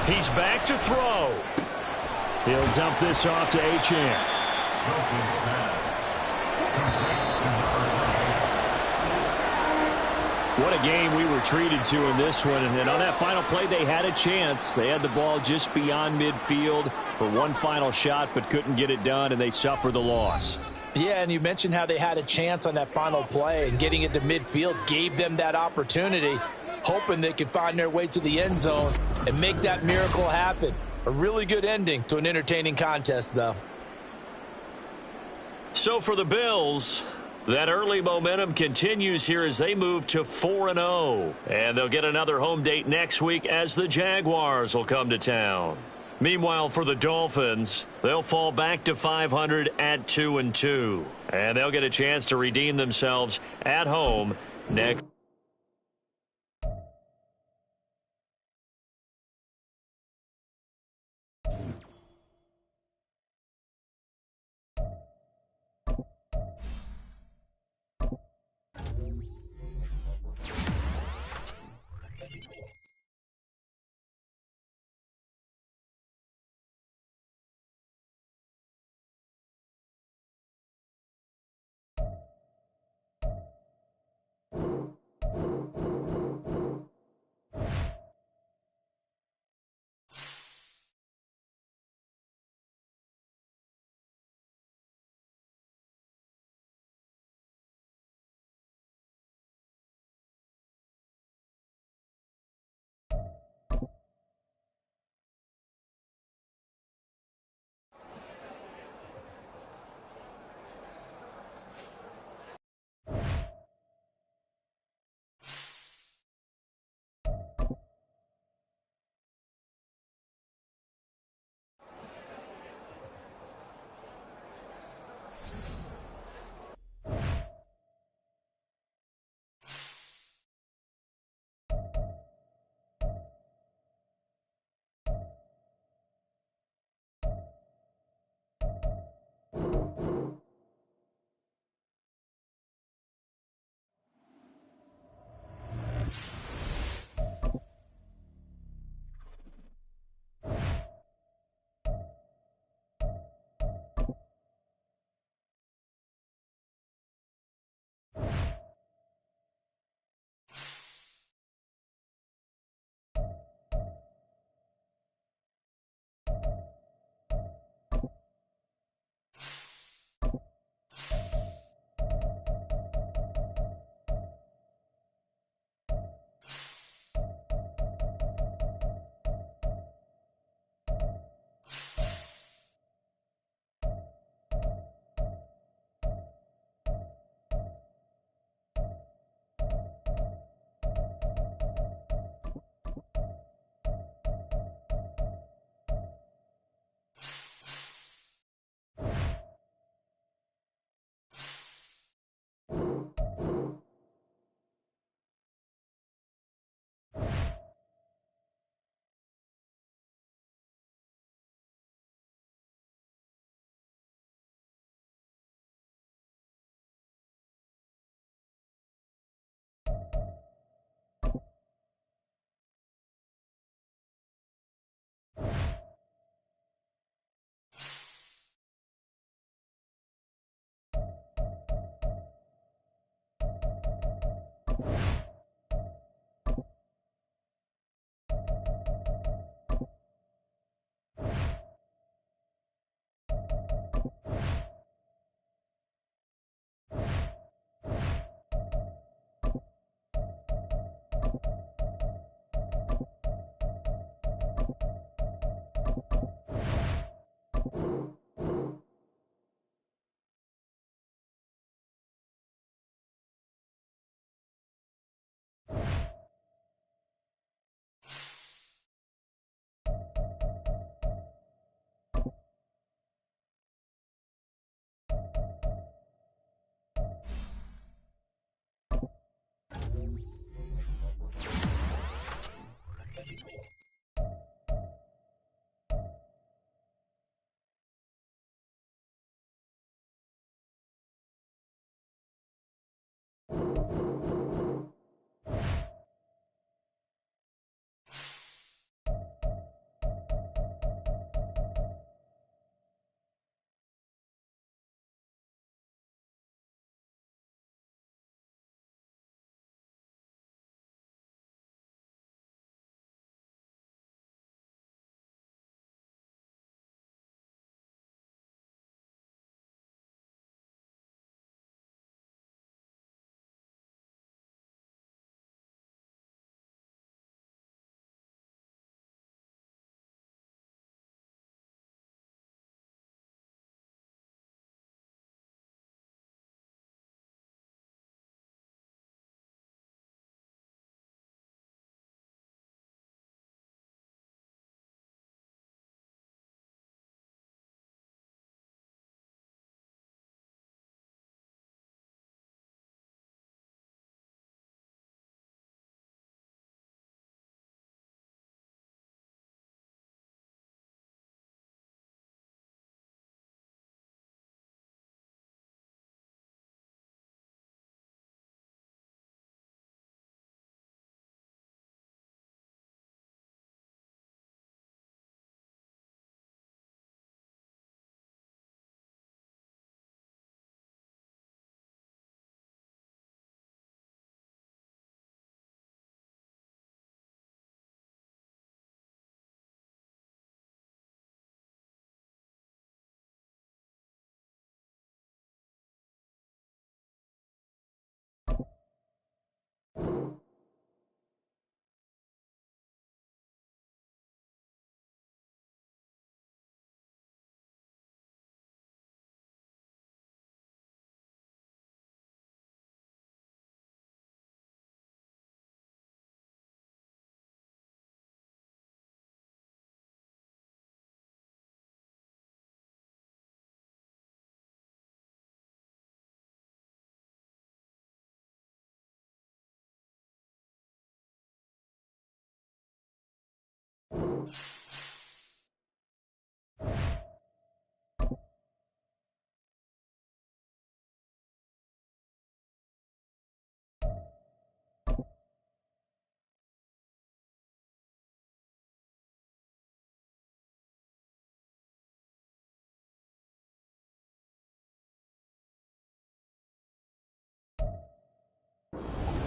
He's back to throw. He'll dump this off to Achane. What a game we were treated to in this one. And on that final play, they had a chance. They had the ball just beyond midfield for one final shot, but couldn't get it done, and they suffer the loss. Yeah, and you mentioned how they had a chance on that final play, and getting it to midfield gave them that opportunity, hoping they could find their way to the end zone and make that miracle happen. A really good ending to an entertaining contest, though. So for the Bills, that early momentum continues here as they move to 4-0. And they'll get another home date next week as the Jaguars will come to town. Meanwhile, for the Dolphins, they'll fall back to 500 at 2-2. And they'll get a chance to redeem themselves at home next.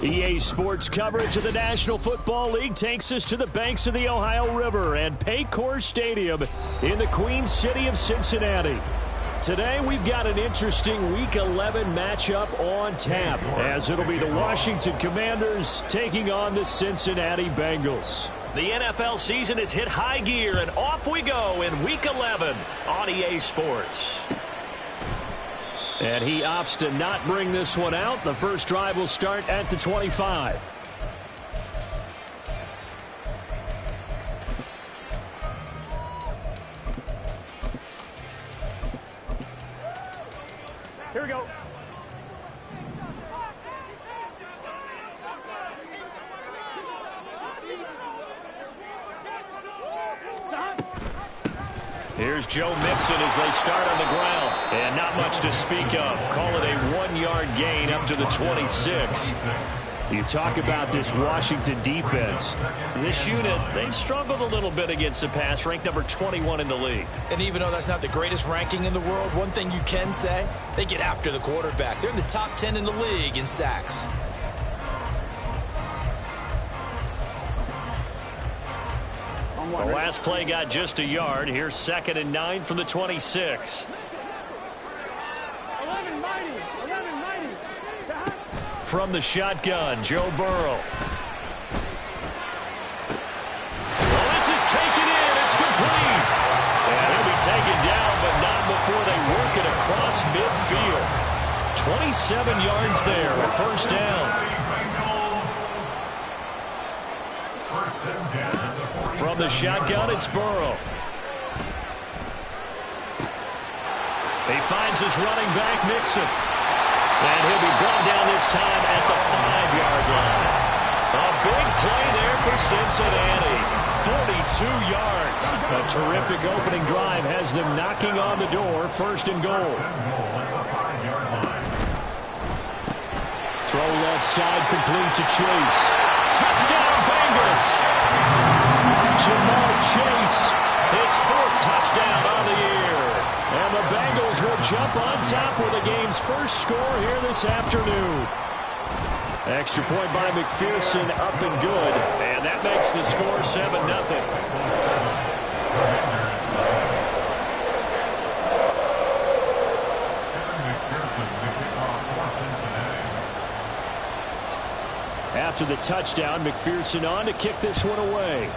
EA Sports coverage of the National Football League takes us to the banks of the Ohio River and Paycor Stadium in the Queen City of Cincinnati. Today we've got an interesting Week 11 matchup on tap, as it'll be the Washington Commanders taking on the Cincinnati Bengals. The NFL season has hit high gear, and off we go in Week 11 on EA Sports. And he opts to not bring this one out. The first drive will start at the 25. Here we go. Here's Joe Mixon as they start on the ground. And not much to speak of. Call it a 1-yard gain up to the 26. You talk about this Washington defense. This unit, they've struggled a little bit against the pass, ranked number 21 in the league. And even though that's not the greatest ranking in the world, one thing you can say, they get after the quarterback. They're in the top 10 in the league in sacks. The last play got just a yard. Here's 2nd and 9 from the 26. From the shotgun, Joe Burrow. Well, this is taken in. It's complete. And he'll be taken down, but not before they work it across midfield. 27 yards there, a first down. From the shotgun, it's Burrow. He finds his running back, Mixon. And he'll be brought down this time at the 5-yard line. A big play there for Cincinnati. 42 yards. A terrific opening drive has them knocking on the door. 1st and goal. Throw left side, complete to Chase. Touchdown, Bengals! Jamar Chase, his 4th touchdown on the year. And the Bengals will jump on top with the game's first score here this afternoon. Extra point by McPherson, up and good. And that makes the score 7-0. After the touchdown, McPherson on to kick this one away.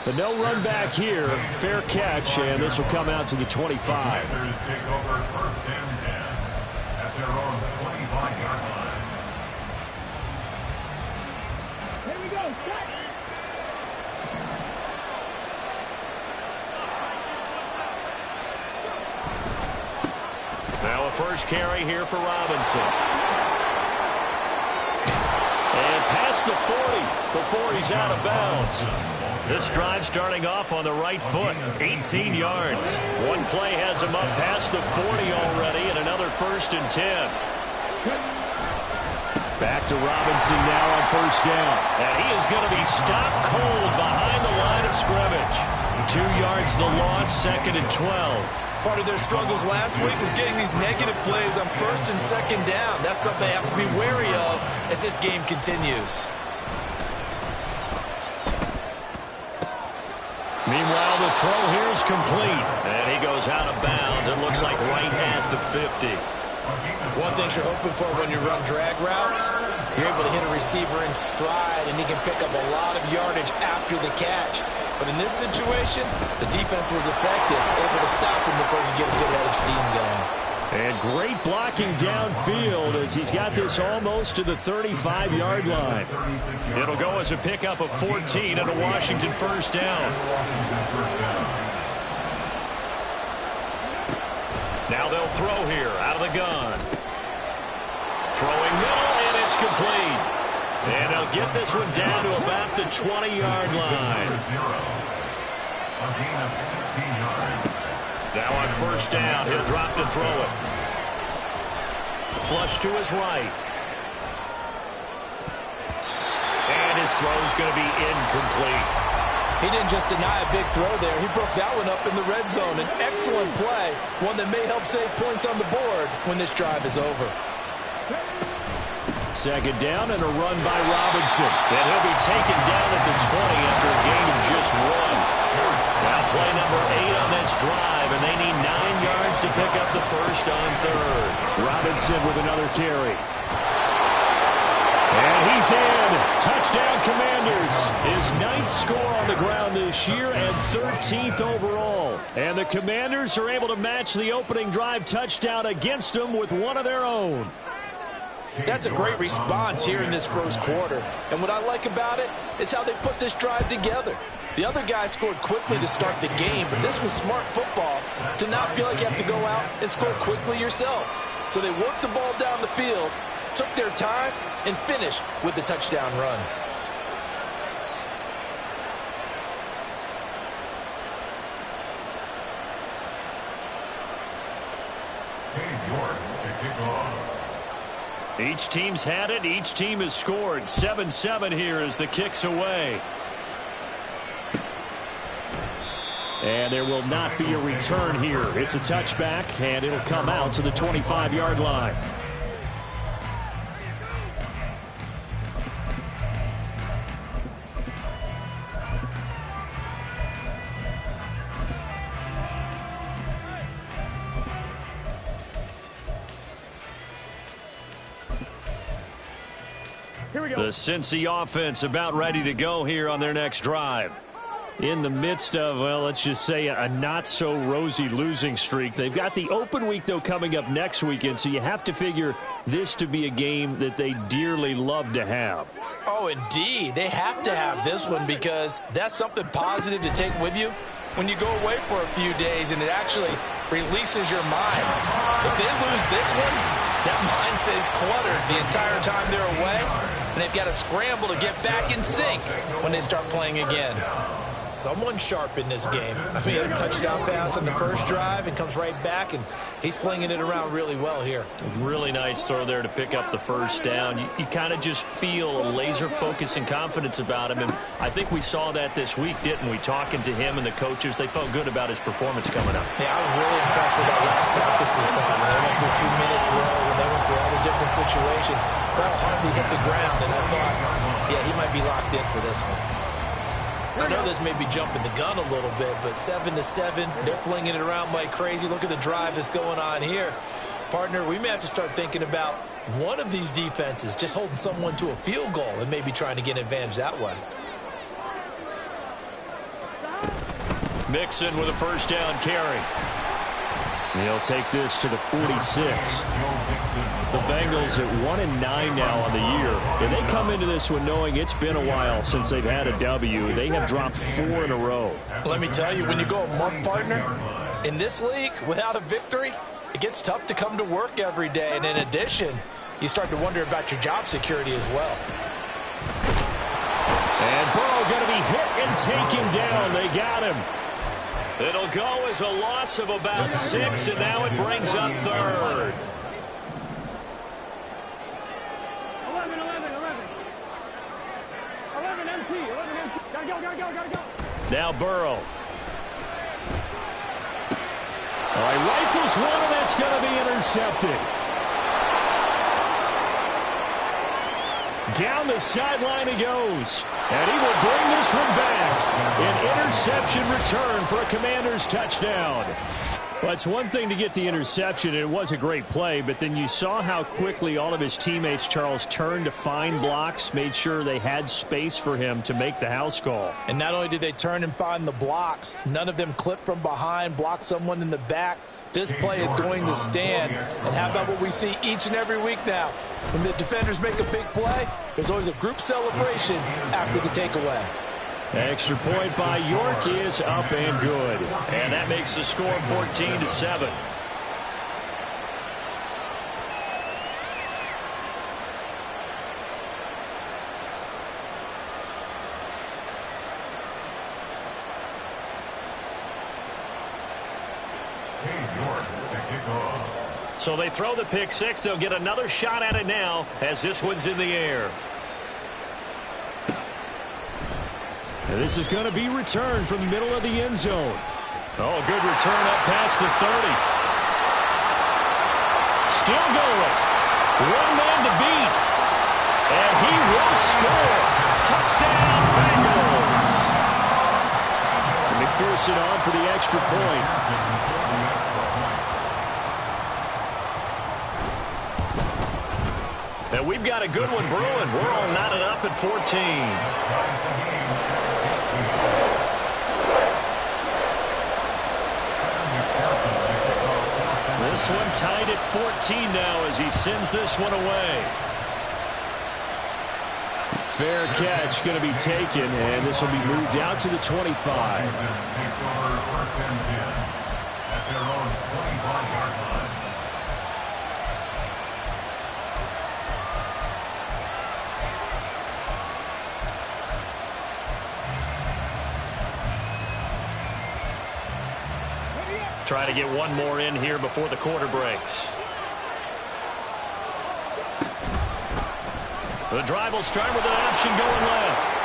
But no run back here. Fair catch, and this will come out to the 25. Panthers take over 1st and 10 at their own 25-yard line. Here we go. Now a first carry here for Robinson. And past the 40 before he's out of bounds. This drive starting off on the right foot, 18 yards. One play has him up past the 40 already, and another 1st and 10. Back to Robinson now on 1st down. And he is going to be stopped cold behind the line of scrimmage. 2 yards the loss, 2nd and 12. Part of their struggles last week was getting these negative plays on 1st and 2nd down. That's something they have to be wary of as this game continues. Meanwhile, the throw here is complete. And he goes out of bounds. It looks like right at the 50. One thing you're hoping for when you run drag routes, you're able to hit a receiver in stride, and he can pick up a lot of yardage after the catch. But in this situation, the defense was effective, able to stop him before he could get a good head of steam going. And great blocking downfield as he's got this almost to the 35-yard line. It'll go as a pickup of 14 and a Washington 1st down. Now they'll throw here out of the gun. Throwing middle, and it's complete. And they'll get this one down to about the 20-yard line. A gain of 16 yards. Now on 1st down, he'll drop to throw it. Flush to his right. And his throw's going to be incomplete. He didn't just deny a big throw there. He broke that one up in the red zone. An excellent play, one that may help save points on the board when this drive is over. 2nd down and a run by Robinson. And he'll be taken down at the 20 after a gain of just 1. Now play number 8 on this drive, and they need 9 yards to pick up the 1st on 3rd. Robinson with another carry. And he's in. Touchdown, Commanders. His 9th score on the ground this year and 13th overall. And the Commanders are able to match the opening drive touchdown against them with one of their own. That's a great response here in this 1st quarter. And what I like about it is how they put this drive together. The other guy scored quickly to start the game, but this was smart football to not feel like you have to go out and score quickly yourself. So they worked the ball down the field, took their time, and finished with the touchdown run. Each team's had it. Each team has scored. 7-7 here as the kick's away. And there will not be a return here. It's a touchback, and it'll come out to the 25-yard line. The Cincy offense about ready to go here on their next drive. In the midst of, well, let's just say a not-so-rosy losing streak. They've got the open week, though, coming up next weekend, so you have to figure this to be a game that they dearly love to have. Oh, indeed. They have to have this one because that's something positive to take with you when you go away for a few days, and it actually releases your mind. If they lose this one, that mind stays cluttered the entire time they're away, and they've got to scramble to get back in sync when they start playing again. Someone's sharp in this game. I mean, a touchdown pass on the first drive and comes right back, and he's flinging it around really well here. Really nice throw there to pick up the first down. You kind of just feel a laser focus and confidence about him, and I think we saw that this week, didn't we? Talking to him and the coaches, they felt good about his performance coming up. Yeah, I was really impressed with that last practice we saw when they went through a 2-minute drill, when they went through all the different situations. Ball hardly hit the ground, and I thought, yeah, he might be locked in for this one. I know this may be jumping the gun a little bit, but 7-7, they're flinging it around like crazy. Look at the drive that's going on here. Partner, we may have to start thinking about one of these defenses just holding someone to a field goal and maybe trying to get an advantage that way. Mixon with a first down carry. He'll take this to the 46. The Bengals at 1-9 now on the year. And they come into this one knowing it's been a while since they've had a W. They have dropped 4 in a row. Let me tell you, when you go a month, partner, in this league, without a victory, it gets tough to come to work every day. And in addition, you start to wonder about your job security as well. And Burrow going to be hit and taken down. They got him. It'll go as a loss of about 6, and now it brings up third. 11 empty. Gotta go. Now Burrow. All right, rifles one, and that's going to be intercepted. Down the sideline he goes. And he will bring this one back. An interception return for a Commanders touchdown. Well, it's one thing to get the interception, and it was a great play, but then you saw how quickly all of his teammates, Charles, turned to find blocks, made sure they had space for him to make the house call. And not only did they turn and find the blocks, none of them clipped from behind, blocked someone in the back. This play is going to stand. And how about what we see each and every week now? When the defenders make a big play, there's always a group celebration after the takeaway. Extra point by York is up and good. And that makes the score 14-7. So they throw the pick six. They'll get another shot at it now as this one's in the air. And this is going to be returned from the middle of the end zone. Oh, good return up past the 30. Still going. One man to beat. And he will score. Touchdown, Bengals. And McPherson on for the extra point. And we've got a good one brewing. We're all knotted up at 14. This one tied at 14 now as he sends this one away. Fair catch going to be taken, and this will be moved out to the 25. Takes over first and 10 at their own 25-yard line. Trying to get one more in here before the quarter breaks. The drive will start with an option going left.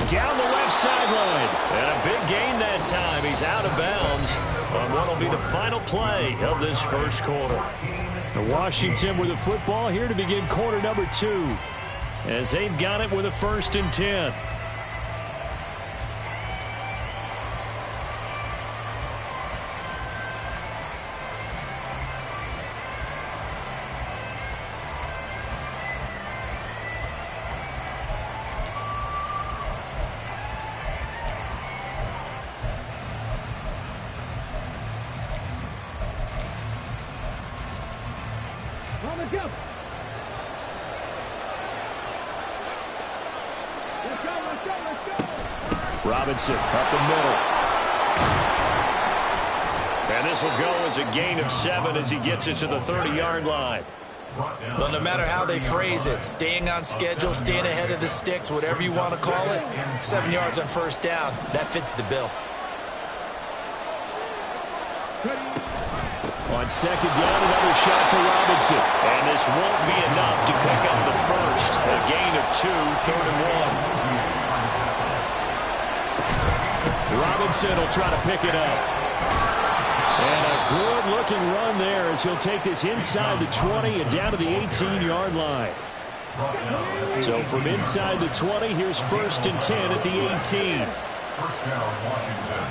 Down the left sideline. And a big gain that time. He's out of bounds on what will be the final play of this first quarter. Washington with the football here to begin quarter number 2. As they've got it with a 1st and 10. Let's go. Robinson up the middle. And this will go as a gain of 7 as he gets it to the 30-yard line. Well, no matter how they phrase it, staying on schedule, staying ahead of the sticks, whatever you want to call it, 7 yards on first down, that fits the bill. On second down, another shot for Robinson. And this won't be enough to pick up the first. A gain of 2, 3rd and 1. Robinson will try to pick it up. And a good-looking run there as he'll take this inside the 20 and down to the 18-yard line. So from inside the 20, here's 1st and 10 at the 18. First down, Washington.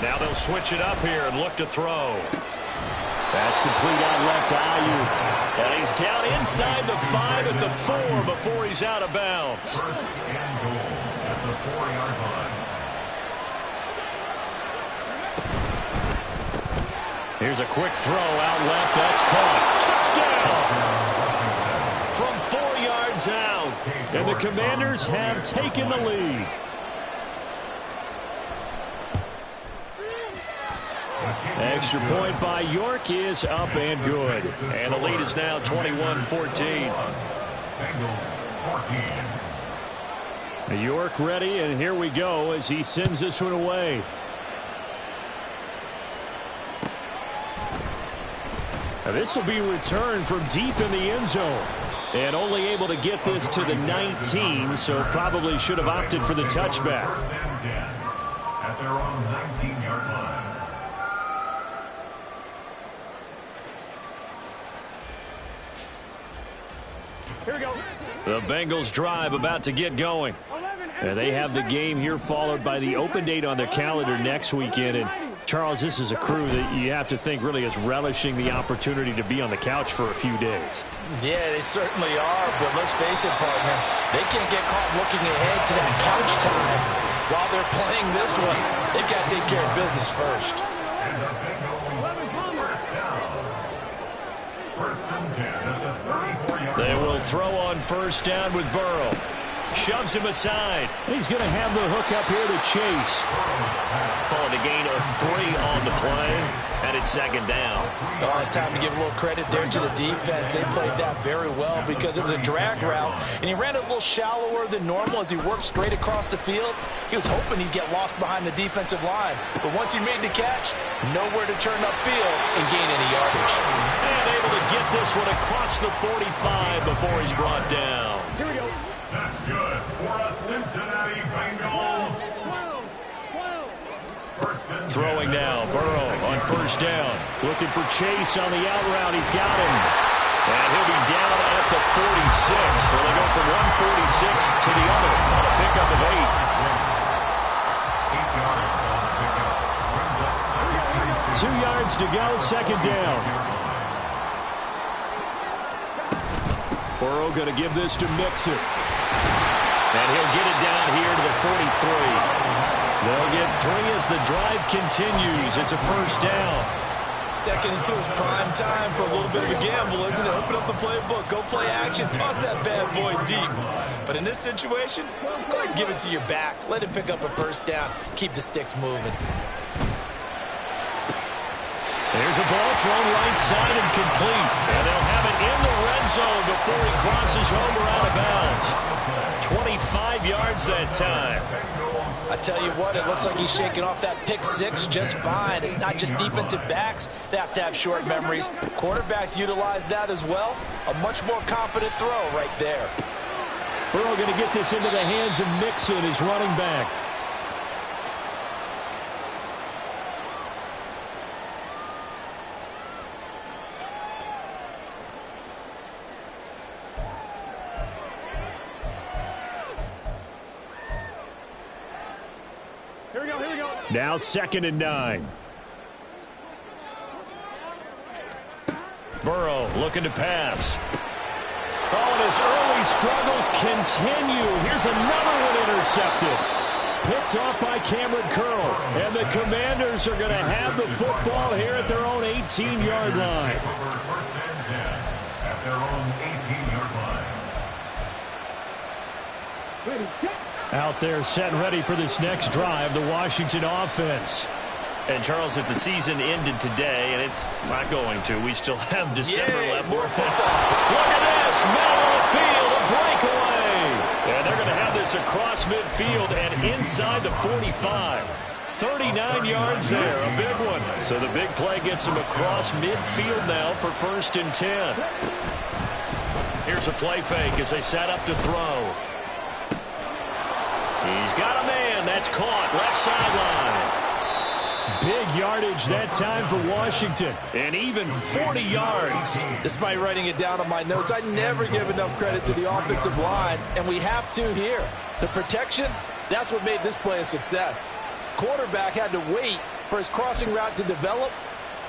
Now they'll switch it up here and look to throw. That's complete out left to Ayuk. And he's down inside the 5 at the 4 before he's out of bounds. 1st and goal at the 4-yard line. Here's a quick throw out left. That's caught. Touchdown! From 4 yards out. And the Commanders have taken the lead. Extra point by York is up and good. And the lead is now 21-14. Bengals 14. York ready, and here we go as he sends this one away. Now this will be returned from deep in the end zone. And only able to get this to the 19, so probably should have opted for the touchback. 1st and 10 at their own 19-yard line. Here we go. The Bengals drive about to get going. And they have the game here followed by the open date on their calendar next weekend. And Charles, this is a crew that you have to think really is relishing the opportunity to be on the couch for a few days. Yeah, they certainly are, but let's face it, partner, they can't get caught looking ahead to that couch time while they're playing this one. They've got to take care of business first. And the Bengals first down. 1st and 10 at the 34-yard line. They will throw on first down with Burrow. Shoves him aside. He's going to have the hook up here to Chase. Calling a gain of 3 on the play, and it's 2nd down. Oh, it's time to give a little credit there to the defense. They played that very well because it was a drag route, and he ran it a little shallower than normal as he worked straight across the field. He was hoping he'd get lost behind the defensive line, but once he made the catch, nowhere to turn upfield and gain any yardage. And able to get this one across the 45 before he's brought down. Here we go. That's good for a Cincinnati Bengals. 12. 1st and 10. Throwing now, Burrow on first down. Looking for Chase on the out route. He's got him. And he'll be down at the 46. So they go from 146 to the other on a pickup of 8. 8 yards on the pickup. Brings up 2nd and 2 yards to go, 2nd down. Burrow going to give this to Mixon. And he'll get it down here to the 43. They'll get 3 as the drive continues. It's a first down. 2nd and 2 is prime time for a little bit of a gamble, isn't it? Open up the playbook, go play action, toss that bad boy deep. But in this situation, go ahead and give it to your back. Let him pick up a first down. Keep the sticks moving. There's a ball thrown right side and complete. And they'll have it in the red zone before he crosses home or out of bounds. 25 yards that time. I tell you what, it looks like he's shaking off that pick 6 just fine. It's not just defensive backs that have to have short memories. Quarterbacks utilize that as well. A much more confident throw right there. Burrow going to get this into the hands of Mixon, his running back. Here we go, here we go. Now 2nd and 9. Burrow looking to pass. Oh, and his early struggles continue. Here's another one intercepted. Picked off by Cameron Curl. And the Commanders are going to have the football here at their own 18-yard line. 1st and 10 at their own 18-yard line. Ready, go. Out there set and ready for this next drive, the Washington offense. And, Charles, if the season ended today, and it's not going to, we still have December left. More football. Look at this. Middle of the field, a breakaway. And they're going to have this across midfield and inside the 45. 39 yards there, a big one. So the big play gets him across midfield now for 1st and 10. Here's a play fake as they set up to throw. He's got a man. That's caught. Left sideline. Big yardage that time for Washington. And even 40 yards. Despite writing it down on my notes, I never give enough credit to the offensive line, and we have to here. The protection, that's what made this play a success. Quarterback had to wait for his crossing route to develop,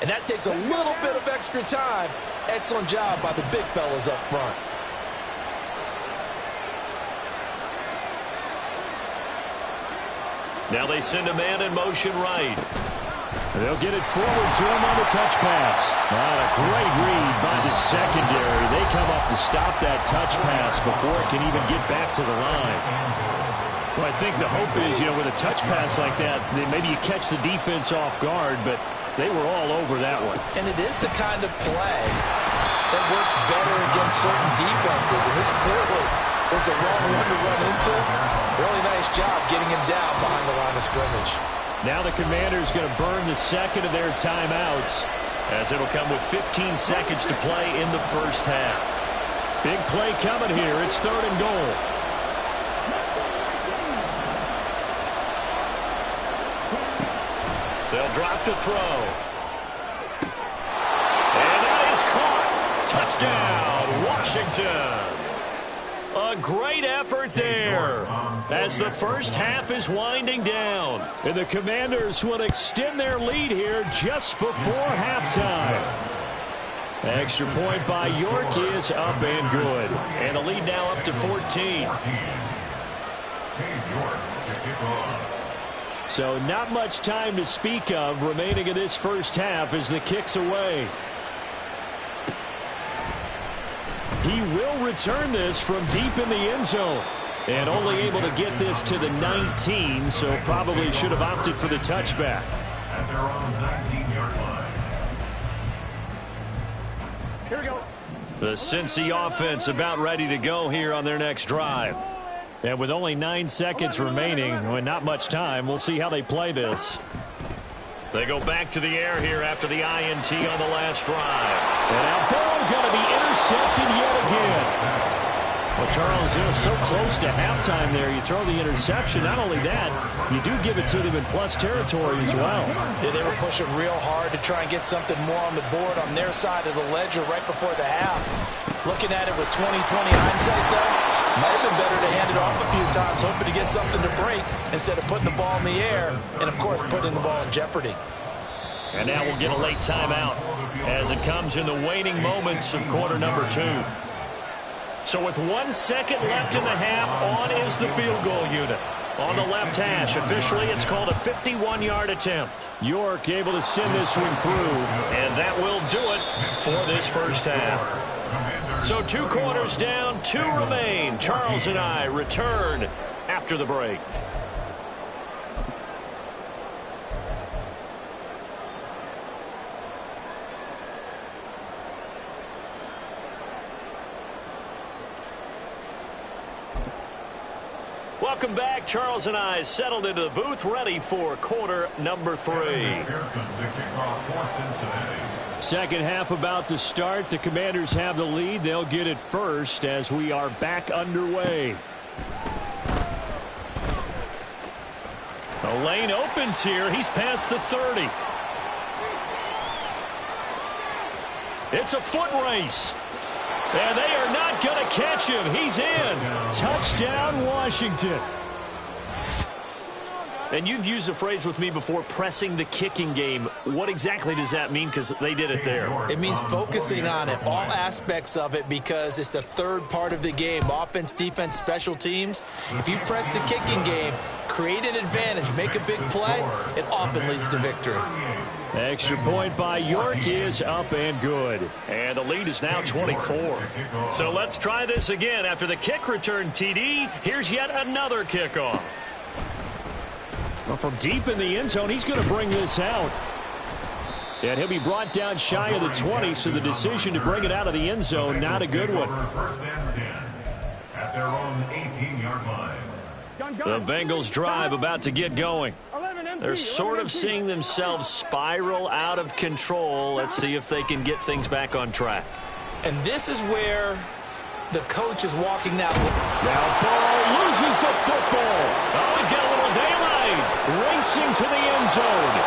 and that takes a little bit of extra time. Excellent job by the big fellas up front. Now they send a man in motion right. They'll get it forward to him on the touch pass. A great read by the secondary. They come up to stop that touch pass before it can even get back to the line. Well, I think the hope is, with a touch pass like that, maybe you catch the defense off guard, but they were all over that one. And it is the kind of play that works better against certain defenses, and this clearly was the wrong one to run into. Really nice job getting him down behind the line of scrimmage. Now the Commanders going to burn the second of their timeouts, as it'll come with 15 seconds to play in the first half. Big play coming here. It's 3rd and goal. They'll drop to throw. And that is caught. Touchdown, Washington. A great effort there as the first half is winding down. And the Commanders will extend their lead here just before halftime. Extra point by York is up and good. And the lead now up to 14. So not much time to speak of remaining in this first half as the kick's away. He will return this from deep in the end zone. And only able to get this to the 19, so probably should have opted for the touchback. At their own 19-yard line. Here we go. The Cincy offense about ready to go here on their next drive. And with only 9 seconds remaining, and not much time, we'll see how they play this. They go back to the air here after the INT on the last drive. And now ball going to be intercepted yet again. Well, Charles, it was so close to halftime there. You throw the interception. Not only that, you do give it to them in plus territory as well. Yeah, they were pushing real hard to try and get something more on the board on their side of the ledger right before the half. Looking at it with 20/20 hindsight, though, might have been better to hand it off a few times, hoping to get something to break instead of putting the ball in the air and, of course, putting the ball in jeopardy. And now we'll get a late timeout as it comes in the waning moments of quarter number 2. So with 1 second left in the half, on is the field goal unit. On the left hash, officially it's called a 51-yard attempt. York able to send this one through, and that will do it for this first half. So 2 quarters down, 2 remain. Charles and I return after the break. Welcome back. Charles and I settled into the booth, ready for quarter number 3. Second half about to start. The Commanders have the lead. They'll get it first as we are back underway. The lane opens here. He's past the 30. It's a foot race. And they are not going to catch him. He's in. Touchdown, Washington. And you've used the phrase with me before, pressing the kicking game. What exactly does that mean? Because they did it there. It means focusing on it, all aspects of it, because it's the third part of the game. Offense, defense, special teams. If you press the kicking game, create an advantage, make a big play, it often leads to victory. Extra point by York is up and good. And the lead is now 24. So let's try this again. After the kick return TD, here's yet another kickoff. Well, from deep in the end zone, he's going to bring this out. And he'll be brought down shy of the 20, so the decision to bring it out of the end zone, not a good one. First and 10 at their own 18-yard line. The Bengals drive about to get going. They're sort of seeing themselves spiral out of control. Let's see if they can get things back on track. And this is where the coach is walking that. Now Burrow loses the football. Oh, he's got a little daylight. Racing to the end zone.